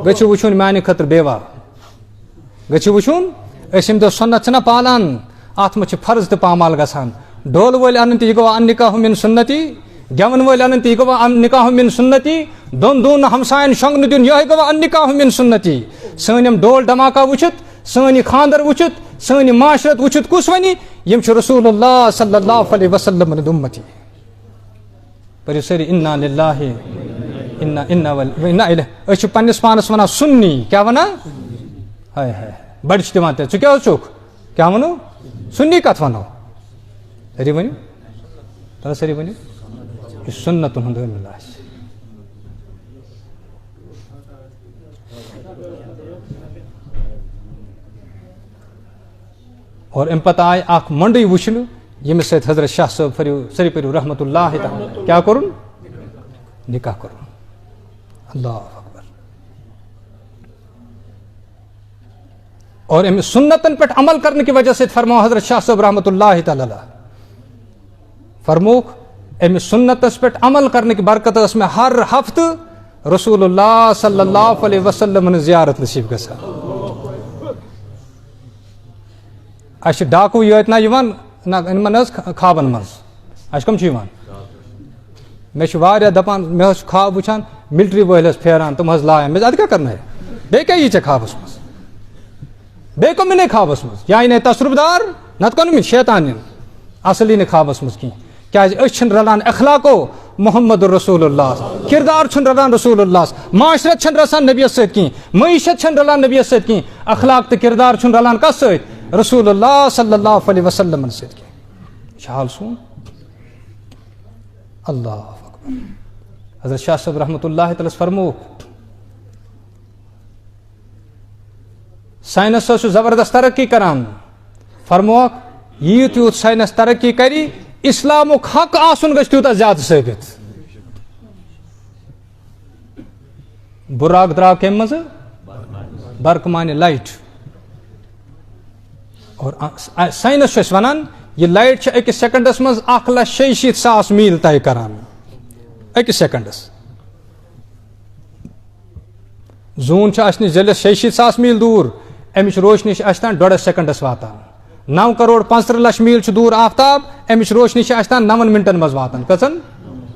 گٔژھِو وٕچھُن میانہِ خٲطرٕ بیوا، گٔژھِو وٕچھُن أسۍ ییٚمہِ دۄہ سنت چھِنہ پالان اتھ منٛز چھِ فرض تہِ پامال گژھان. ڈولہٕ وٲلۍ انن تہِ یہِ گوٚو ان نکاح من سنتی، گٮ۪ون وٲلۍ انن تہِ یہِ گوٚو ان نکاح من سنتی، دۄن دۄن ہمساین شۄنگنہٕ دیُن یِہوے گوٚو ان نکاح من سنتی. سٲنۍ یِم ڈول ڈھماکہ وٕچھِتھ، سٲنۍ یہِ خاندر وٕچھِتھ، سٲنۍ یہِ معاشرت وٕچھِتھ کُس وَنہِ یِم چھِ رسول اللہ صلی اللہ علیہ وسلم ہٕنٛدۍ اُمتی. پٔرِو سٲری انا للہ انا الیہ. أسۍ چھِ پننِس پانس ونان سُنی. کیٛاہ ونان؟ ہاے ہاے بڑِ چھِ دِوان تیٚلہِ ژٕ کیٛاہ حظ چھُکھ؟ کیٛاہ وَنو؟ سُنی کتھ ونو؟ سٲری ؤنِو تَلہٕ سٲری ؤنِو یُس سُنتن ہُنٛد عٲمِل آسہِ. اور امہِ پتہٕ آیہِ اکھ مۄنڈٕے وٕچھنہٕ ییٚمِس سۭتۍ حضرت شاہ صٲب سٲری پٔرِو رحمتہ اللہ تعالیٰ کیٛاہ کوٚرُن؟ نکاح کوٚرُن. اللہ اکبر. اور امہِ سنتن پٮ۪ٹھ عمل کرنہٕ کہِ وجہ سۭتۍ فرمو حضرت شاہ صٲب رحمتہ اللہ تعالیٰ فرموکھ امہِ سنتس پٮ۪ٹھ عمل کرنٕکۍ برکت ٲس مےٚ ہر ہفتہٕ رسول اللہ صلی اللہ علیہ وسلم ہٕنٛز زیارت نصیٖب گژھان. اَسہِ چھِ ڈاکوٗ یٲتۍ نہ یِوان نہ یِمن حظ خابن منٛز. اَسہِ کٕم چھِ یِوان؟ مےٚ چھِ واریاہ دپان مےٚ حظ چھُ خواب وٕچھان ملٹری وٲلۍ حظ پھیران تِم حظ لاین. مےٚ اَدٕ کیٛاہ کرنٲے؟ بیٚیہِ کیٛاہ یی ژےٚ خوابس منٛز؟ بیٚیہِ کوٚم مےٚ خوابس منٛز؟ یا یی نَے تصرُف دار نتہٕ کوٚرُم شیطان یِن. اصل یی نہٕ خوابس منٛز کینٛہہ. کیا رلان اخلاقو محمد رسول اللہ کردار رلان رسول اللہ معاشرت رسان نبی ست کی معیشت رلان نبی ست کی اخلاق تو کردار رلان کس ست رسول اللہ صلی اللہ علیہ وسلم ست کی حال سون اللہ اکبر حضرت شاہ صاحب رحمۃ اللہ تعالی فرمو سائنس زبردست ترقی کران فرموک یوت یوت سائنس ترقی کری اسلامک حق آسن گژھِ تیوتاہ زیادہ ثٲبت براق درٛاو کمہِ منٛزٕ برقہٕ معنی لایٹ اور سائنس چھُ اَسہِ وَنان یہ لایٹ چھِ أکِس سیکنڈس منٛز 1,66,000 میل طے کران أکِس سیکنڈس زوٗن چھُ اَسہِ نِش ضلعس 66,000 میل دوٗر امِچ روشنی چھِ اَسہِ تام 1.5 سیکنڈس واتان 9,45,00,000 میل چھُ دوٗر آفتاب امِچ روشنی چھِ اَسہِ تام 9 منٹن منٛز واتان کٔژن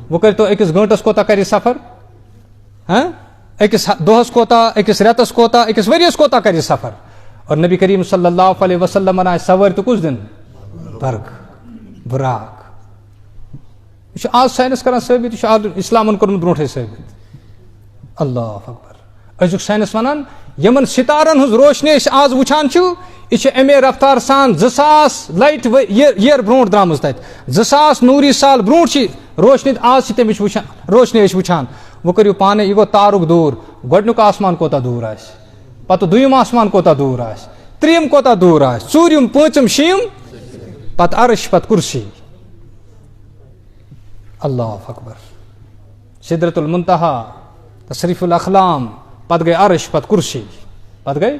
وۄنۍ کٔرۍتو أکِس گٲنٛٹس کوتاہ کَرِ سفر أکِس دۄہس کوتاہ أکِس رٮ۪تس کوتاہ أکِس ؤرِیس کوتاہ کَرِ سفر اور نبی کریم صلی اللہ علیہ وسلم آسہِ سوٲرۍ تہٕ کُس دِنہٕ برق براق یہ آج سائنس کران ثٲبت یہ آز اسلامن کوٚرمُت برونٛٹھٕے ثٲبت اللہ اکبر أزیُک سائنس ونان یمن ستارن ہٕنٛز روشنی أسۍ آز وٕچھان چھُ یہ چھِ اَمے رفتار سان 2,000 لایٹ ییر برونٛٹھ درٛامٕژ تتہِ 2,000 نوٗری سال برونٛٹھ چھِ روشنی آز چھِ تمِچ وٕچھان روشنی أسۍ وٕچھان وۄنۍ کٔرِو پانے یہِ گوٚو تارُک دوٗر گۄڈنیُک آسمان کوتاہ دوٗر آسہِ پتہٕ دوٚیِم آسمان کوتاہ دوٗر آسہِ ترٛیٚیِم کوتاہ دوٗر آسہِ ژوٗرِم پوٗنٛژِم شیٚیِم پتہٕ عرش پتہٕ کُرسی اللہ اکبر سدرت المنتہا تشریف الاقلام پتہٕ گٔے عرش پتہٕ کُرسی پتہٕ گٔے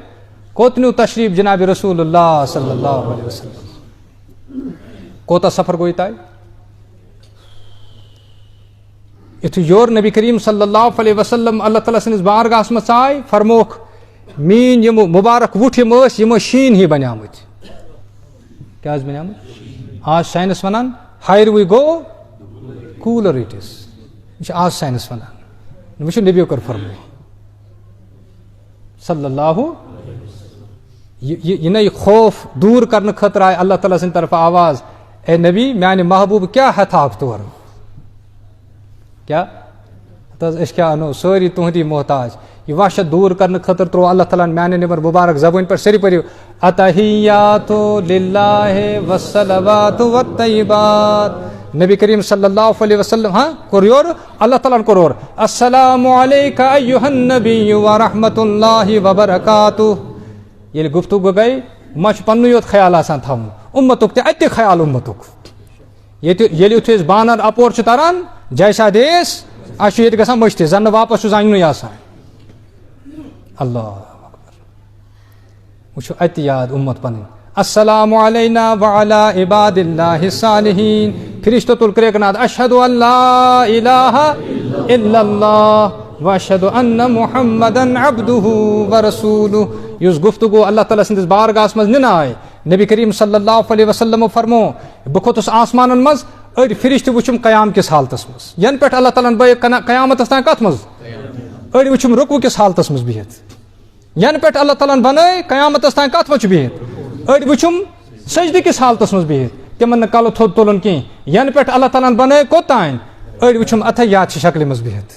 کوٚت نیوٗ تشریف جناب رسول اللہ صلی اللہ علیہ وسلم کوتاہ سفر گوٚو یہِ یُتھُے یور نبی کریم صلی اللہ علیہ وسلم اللہ تعالیٰ سٕنٛدِس بارگاہس منٛز ژاے فرموکھ میٲنۍ یِم مُبارک وُٹھ یِم ٲسۍ یِم ٲسۍ شیٖن ہی بنیٛامٕتۍ کیٛاہ ٲسۍ بنیٛامٕتۍ آز ساینس ونان higher we go cooler it is یہ چھُ آز ساینس ونان وٕچھِو نبیو کوٚر فرمو صلی اللہ یہ خوف دوٗر کرنہٕ خٲطرٕ آیہِ اللہ تعالیٰ سٕنٛدِ طرفہٕ آواز اے نبی میانہِ محبوٗب کیٛاہ ہٮ۪تھاکھ تورٕ کیا أسۍ کیٛاہ اَنو سٲری تُہنٛدی محتاج یہ وحشت دوٗر کرنہٕ خٲطرٕ ترٛوو اللہ تعالیٰ ہن میانہِ نِمر مُبارک زبٲنۍ پٮ۪ٹھ سٲری پٔرِو اتحیاتُ للہ والصلواتُ والطیبات نبی کریم صلی اللہ علیہ وسلم کوٚر یورٕ اللہ تعالیٰ ہن کوٚر اورٕ السلام علیکہ ایُہا النبی ورحمۃ اللہ وبرکاتہ ییٚلہِ گفتگوٗ گٔے ما چھُ پننُے یوت خیال آسان تھاوُن اُمتُک تہِ اَتہِ خیال اُمتُک ییٚلہِ یُتھُے أسۍ بانر اپور چھُ تران جیسا دیس اَسہِ چھُ ییٚتہِ گژھان مٔشتٕے زن نہٕ واپس چھُ انٛنُے آسان اللہ اکبر وٕچھِو اَتہِ یاد اُمت پنٕنۍ السلام علینا وعلی عباد اللہ الصالحین فرشتو تُل کرٛیکہٕ ناد اشہدُ ان لا الہ الا اللہ واشہدُ ان محمدن عبدہ ورسولہ یُس گفتگوٗ اللہ تعالیٰ سٕنٛدِس بارگاہس منٛز نِنہٕ آیہِ نبی کریم صلی اللہ علیہ وسلمو فرمو بہٕ کھوٚتُس آسمانن منٛز أڑۍ فرشتہٕ وٕچھُم قیام کِس حالتس منٛز ینہٕ پٮ۪ٹھ اللہ تعالیٰ ہن بٲیِکھ قیامتس تام کتھ منٛز أڑۍ وٕچھُم رُکوٗع کِس حالتس منٛز بِہِتھ ینہٕ پٮ۪ٹھ اللہ تعالیٰ ہن بنٲے قیامتس تام کتھ منٛز چھُ بِہِتھ أڑۍ وٕچھُم سجدٕ کِس حالتس منٛز بِہِتھ تِمن نہٕ کلہٕ تھوٚد تُلُن کینٛہہ ینہٕ پٮ۪ٹھ اللہ تعالیٰ ہن بنٲے کوٚتام أڑۍ وٕچھُم اتحیات چہِ شکلہِ منٛز بِہِتھ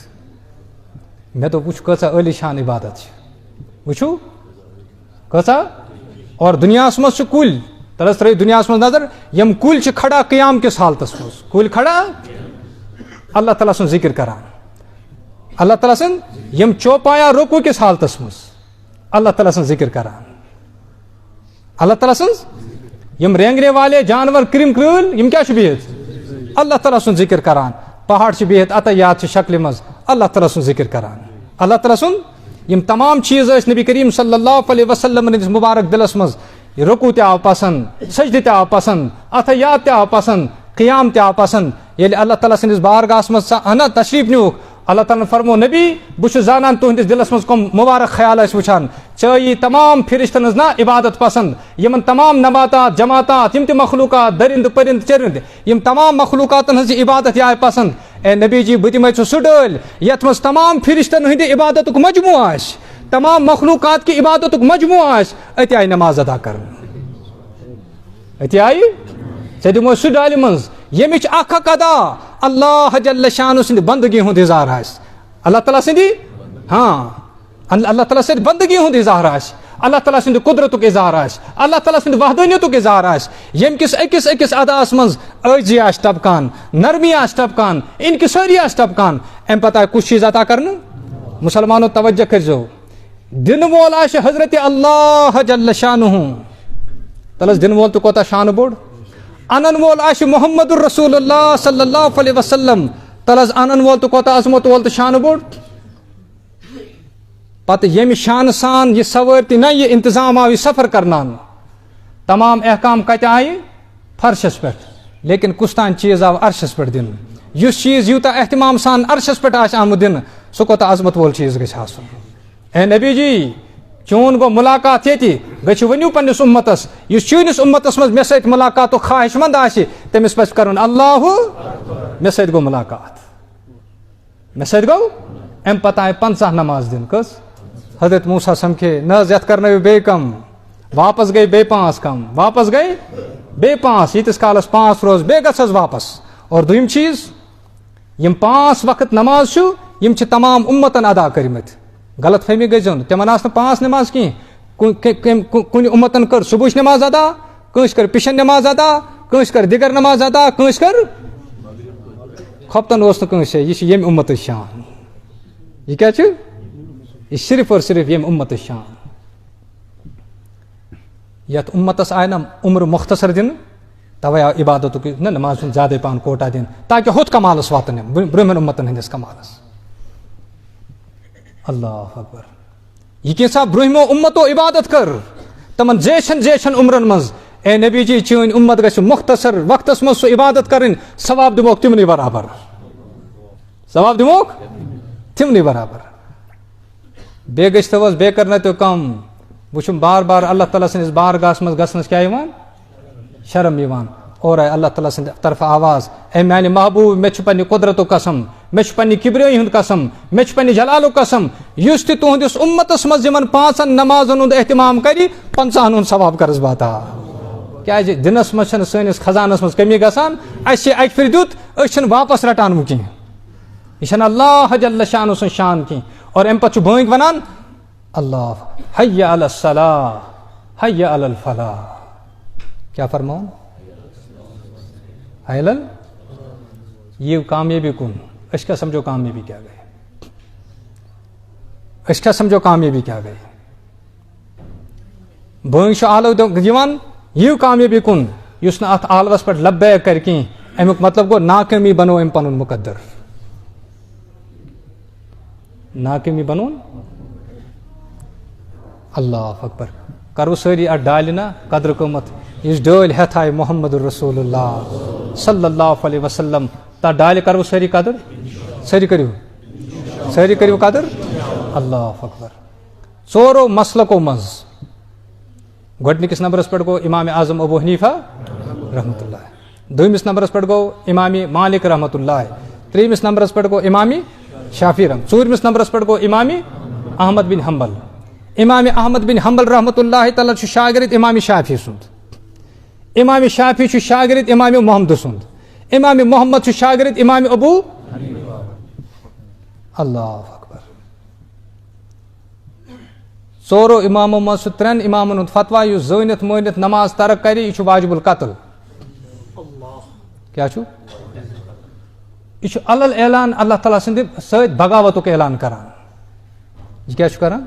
مےٚ دوٚپ وٕچھ کۭژاہ عٲلی شان عبادت چھِ وٕچھِو کۭژاہ اور دُنیاہس منٛز چھِ کُلۍ تل حظ ترٲیِو دُنیاہس منٛز نظر یِم کُلۍ چھِ کھڑا قیام کِس حالتس منٛز کُلۍ کھڑا اللہ تعالیٰ سُنٛد ذِکر کران اللہ تعالیٰ سٕنٛد یِم چوپایا رُکوٗع کِس حالتس منٛز اللہ تعالیٰ سٕنٛز ذِکر کران اللہ تعالیٰ سٕنٛز یِم رینگنے والے جانور کرِم کرۭلۍ یِم کیٛاہ چھِ بِہِتھ اللہ تعالیٰ سُنٛد ذِکر کران پہاڑ چھِ بِہِتھ اتحیات چہِ شکلہِ منٛز اللہ تعالیٰ سُنٛد ذِکر کران اللہ تعالیٰ سُنٛد یِم تمام چیٖز ٲسۍ نبی کریم صلی اللہ علیہ وسلم ہٕنٛدِس مُبارک دِلس منٛز رُکوٗع تہِ آو پسنٛد سجدٕ تہِ آو پسنٛد اتحیات تہِ آو پسنٛد قیام تہِ آو پسنٛد ییٚلہِ اللہ تعالیٰ سٕنٛدِس بارگاہس منٛز تشریٖف نیوٗکھ اللہ تعالیٰ ہن فرمو نبی بہٕ چھُس زانان تُہنٛدِس دِلس منٛز کٕم مُبارک خیال ٲسۍ وٕچھان ژےٚ یی تمام فرشتن ہٕنٛز نا عبادت پسنٛد یِمن تمام نباتات جماعتات یِم تہِ مخلوٗقات دٔرِندٕ پٔرِندٕ چٔرِندٕ یِم تمام مخلوٗقاتن ہٕنٛز یہِ عبادت یہِ آیہِ پسنٛد اے نبی جی بہٕ دِمے ژٕ سُہ ڈٲلۍ یتھ منٛز تمام فرشتن ہٕنٛدِ عبادتُک مجموٗعہٕ آسہِ تمام مخلوٗقات کہِ عبادتُک مجموٗعہٕ آسہِ أتی آیہِ نماز ادا کرنہٕ أتی آیہِ ژےٚ دِمو سُہ ڈالہِ منٛز ییٚمِچ اکھ اکھ ادا اللہ جل شانہ سٕنٛدِ بندگی ہُنٛد اظہار آسہِ اللہ تعالیٰ سٕنٛدِ اللہ تعالیٰ سٕنٛدِ بندگی ہُنٛد اظہار آسہِ اللہ تعالیٰ سٕنٛدِ قدرتُک اظہار آسہِ اللہ تعالیٰ سٕنٛدِ وحدانیتُک اظہار آسہِ ییٚمہِ کِس أکِس أکِس اداہس منٛز عٲجزی آسہِ ٹپکان نرمی آسہِ ٹپکان انکسٲری آسہِ ٹپکان اَمہِ پتہٕ آیہِ کُس چیٖز عطا کرنہٕ مُسلمانو توجہ کٔرۍزیو دِنہٕ وول آسہِ حضرت اللہ جل شانہ تلس دِنہٕ وول تہِ کوتاہ شانہٕ بوٚڑ انن وول آسہِ محمد رسول اللہ صلی اللہ علیہ وسلم تلس انن وول تہِ کوتاہ عظمت وول تہٕ شانہٕ بوٚڑ پتہٕ ییٚمہِ شانہٕ سان یہِ سوٲرۍ تہِ نہ یہِ انتظام آو یہِ سفر کرناونہٕ تمام احکام کتہِ آیہِ فرشس پٮ۪ٹھ لیکن کُس تام چیٖز آو عرشس پٮ۪ٹھ دِنہٕ یُس چیٖز یوٗتاہ احتمام سان عرشس پٮ۪ٹھ آسہِ آمُت دِنہٕ سُہ کوتاہ عظمت وول چیٖز گژھِ آسُن اے نبی جی چون گوٚو مُلاقات ییٚتہِ گٔژھِو ؤنِو پننِس اُمتس یُس چٲنِس اُمتس منٛز مےٚ سۭتۍ مُلاقاتُک خواہش منٛد آسہِ تٔمِس پزِ کرُن اللہ مےٚ سۭتۍ گوٚو مُلاقات مےٚ سۭتۍ گوٚو اَمہِ پتہٕ آیہِ 50 نماز دِنہٕ کٔژ حضرت موسیٰ سمکھے نہ حظ یتھ کرنٲیِو بیٚیہِ کم واپس گٔے بیٚیہِ 5 کم واپس گٔے بیٚیہِ 5 ییٖتِس کالس 5 روز بیٚیہِ گژھ حظ واپس اور دوٚیِم چیٖز یِم 5 وقت نماز چھُ یِم چھِ تمام اُمتن ادا کٔرمٕتۍ غلط فہمی گٔژھۍزیو نہٕ تِمن آسہٕ نہٕ 5 نماز کینٛہہ کُنہِ اُمتن کٔر صبحٕچ نماز ادا کٲنٛسہِ کٔر پِشن نماز ادا کٲنٛسہِ کٔر دِگر نماز ادا کٲنٛسہِ کٔر خۄفتن اوس نہٕ کٲنٛسہِ یہِ چھِ ییٚمہِ اُمتٕچ شان یہِ کیٛاہ چھُ یہ صرف اور صرف ییٚمہِ اُمتٕچ شان یتھ اُمتس آیہِ نہ عمر مختصر دِنہٕ توے آو عبادتُک نہ نماز ہُنٛد زیادے پہن کوٹا دِنہٕ تاکہِ ہُتھ کمالس واتن یِم برٛونٛہمٮ۪ن اُمتن ہٕنٛدِس کمالس اللہ اکبر یہ کینٛژھا برٛونٛہمو اُمتو عبادت کٔر تمن زیچھن عمرن منٛز اے نبی جی چٲنۍ اُمت گژھِ مختصر وقتس منٛز سُہ عبادت کرٕنۍ ثواب دِموکھ تِمنٕے برابر ثواب دِموکھ تِمنٕے برابر بیٚیہِ گٔژھۍتو حظ بیٚیہِ کرنٲیتو کم وٕچھُم بار بار اللہ تعالیٰ سٕنٛدِس بارگاہس منٛز گژھنس کیٛاہ یِوان شرم یِوان اور آیہِ اللہ تعالیٰ سٕنٛدِ طرفہٕ آواز اے میانہِ محبوٗب مےٚ چھُ پننہِ قۄدرتُک قسم مےٚ چھُ پننہِ کِبرٲیی ہُنٛد قسم مےٚ چھُ پننہِ جلالُک قسم یُس تہِ تُہنٛدِس اُمتس منٛز یِمن 5 نمازن ہُنٛد احتمام کرِ 50 ہُنٛد ثواب کرس بہٕ عطا کیٛازِ دِنس منٛز چھنہٕ سٲنِس خزانس منٛز کٔمی گژھان اَسہِ چھِ اکہِ پھِرِ دیُت أسۍ چھِنہٕ واپس رٹان وۄنۍ کینٛہہ یہِ چھنہٕ اللہ جل شانہ سٕنٛز شان کینٛہہ اور اَمہِ پتہٕ چھُ بٲنٛگۍ ونان اللہ حی علی الصلاح حی علی الفلاح کیا فرماؤں حی علی یہ کامیابی کن أسۍ کیٛاہ سمجھو کامیابی کیا گٔے أسۍ کیٛاہ سمجھو کامیابی کیا گٔے بٲنٛگۍ چھُ آلو یِوان یِیِو کامیابی کُن یُس نہٕ اتھ آلوس پٮ۪ٹھ لبیک کرِ کینٛہہ امیُک مطلب گوٚو ناکٲمی بنوو أمۍ پنُن مُقدر ناکٲمی بنوون اللہ اکبر کرو سٲری اتھ ڈالہِ نا قدر قۭمت یُس ڈٲلۍ ہٮ۪تھ آیہِ محمد رسول اللہ صلی اللہ علیہ وسلم تتھ ڈالہِ کرو سٲری قدر سٲری کٔرِو قدر اللہ اکبر 4 مسلکو منٛز گۄڈنِکِس نمبرس پٮ۪ٹھ گوٚو امام اعظم ابو حنیفہ رحمتہ اللہ دوٚیمِس نمبرس پٮ۪ٹھ گوٚو امام مالک رحمتہ اللہ ترٛیٚیِمِس نمبرس پٮ۪ٹھ گوٚو امام شافی ژوٗرمِس نمبرس پٮ۪ٹھ گوٚو امام احمد بن حنبل امام احمد بن حنبل رحمتہ اللہ تعالیٰ چھُ شاگرد امام شافی سُنٛد امام شافی چھُ شاگرد امام محمد سُنٛد امام محمد چھُ شاگرد امام ابو اللہ اکبر 4 امامو منٛز چھُ 3 امامن ہُنٛد فتوا یُس زٲنِتھ مٲنِتھ نماز ترک کرِ یہِ چھُ واجب القتل کیٛاہ چھُ یہِ چھُ علل اعلان اللہ تعالیٰ سٕنٛدِ سۭتۍ بغاوتُک اعلان کران یہِ کیٛاہ چھُ کران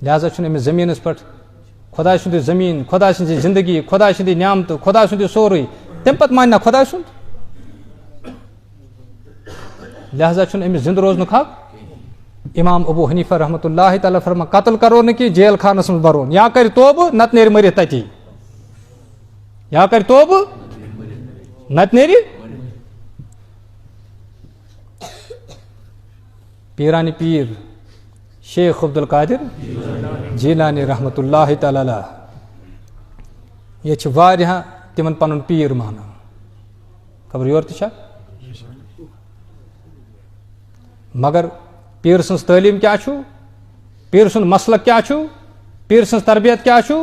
لہذا چھُنہٕ أمِس زٔمیٖنس پٮ۪ٹھ خۄداے سُنٛدُے زٔمیٖن خۄداے سٕنٛزِ زندگی خۄداے سٕنٛدی نعمتہٕ خۄداے سُنٛدُے سورُے تمہِ پتہٕ مانہِ نا خۄداے سُنٛد لہذا چھُنہٕ أمِس زِندٕ روزنُک حق امام ابو حنیفہ رحمتہ اللہ تعالیٰ فرمان قتل کرو نہٕ کینٛہہ جیل خانس منٛز برون یا کرِ توبہٕ نتہٕ نیرِ مٔرِتھ تتی یا کرِ توبہٕ نتہٕ نیرِ پیرانی پیر شیخ عبدالقادر جیلانی رحمتہ اللہ تعالیٰ علیہ ییٚتہِ چھِ واریاہ تِمن پنُن پیٖر مانان خبر یورٕ تہِ چھا مگر پیٖر سٕنٛز تعلیٖم کیٛاہ چھُ پیٖر سُنٛد مسلک کیٛاہ چھُ پیٖر سٕنٛز تربیت کیٛاہ چھُ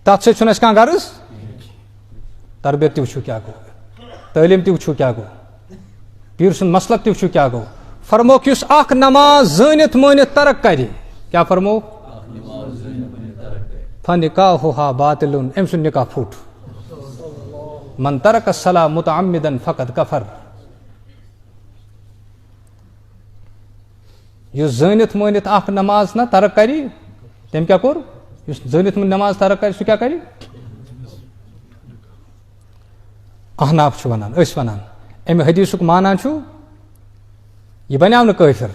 تتھ سۭتۍ چھُنہٕ اَسہِ کانٛہہ غرض تربیت تہِ وٕچھِو کیٛاہ گوٚو تعلیم تہ وچھو کیا گو پیر سن مسلک تہ وچھو کیا گو فرمو کہ اس اخ نماز زانت مانت ترک کرے کیا فرمو فنکاحها باطل ام سن نکاح پھوٹ من ترک الصلاة متعمدا فقد کفر یس زانت مانت اخ نماز نہ ترک کری تم کیا کور یس زانت مانت نماز ترک کری سو کیا کری احناف چھو ونان اس ونان ام حدیثک مانان چھو یہ بنیاو نہ کافر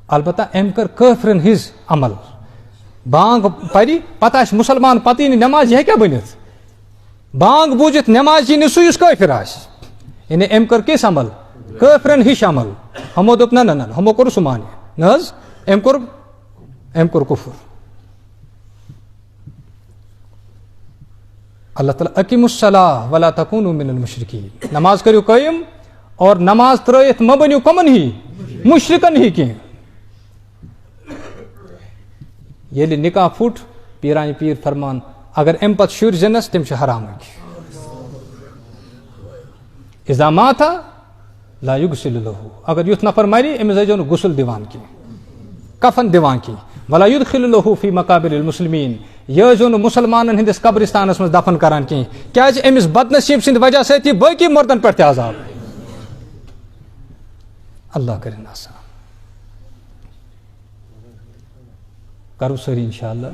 البتہ ام کر کافرن ہز عمل بانگ پری پتہ مسلمان پتہ نماز یہ کیا بنت بانگ بوجت نماز یہ سو اس کافر آس یعنی ام کر کس عمل کافرن ہش عمل ہمو دپ نہ ہمو کور سہ مان نہ ام کور کفر اللہ تعالیٰ اقیموا الصلاۃ ولا تکونوا من المشرکین نماز کریو قائم اور نماز ترائت مہ بنیو کمن ہی مشرکن ہی کی یل نکاح پھٹ پیران پیر فرمان اگر ام پت شر زنس تم حرام اذا مات لا یغسل له اگر یوت نفر مری امس ائزو غسل دیوان کی کفن دیوان کی ولا يدخل له في مقابر المسلمین یہ ائزو مسلمانن ہندس قبرستانس مز دفن کران کی کیا امس بد نصیب سند وجہ سۭتۍ باقی مردن پہ عذاب اللہ کرن آسان کرو سری انشاءاللہ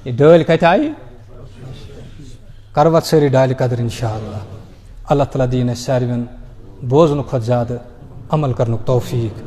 یہ ڈال کت آئی کروت سری ڈال قدر انشاءاللہ اللہ تعالیٰ دین ساروین بوزن کھت زیادہ عمل کرنک توفیق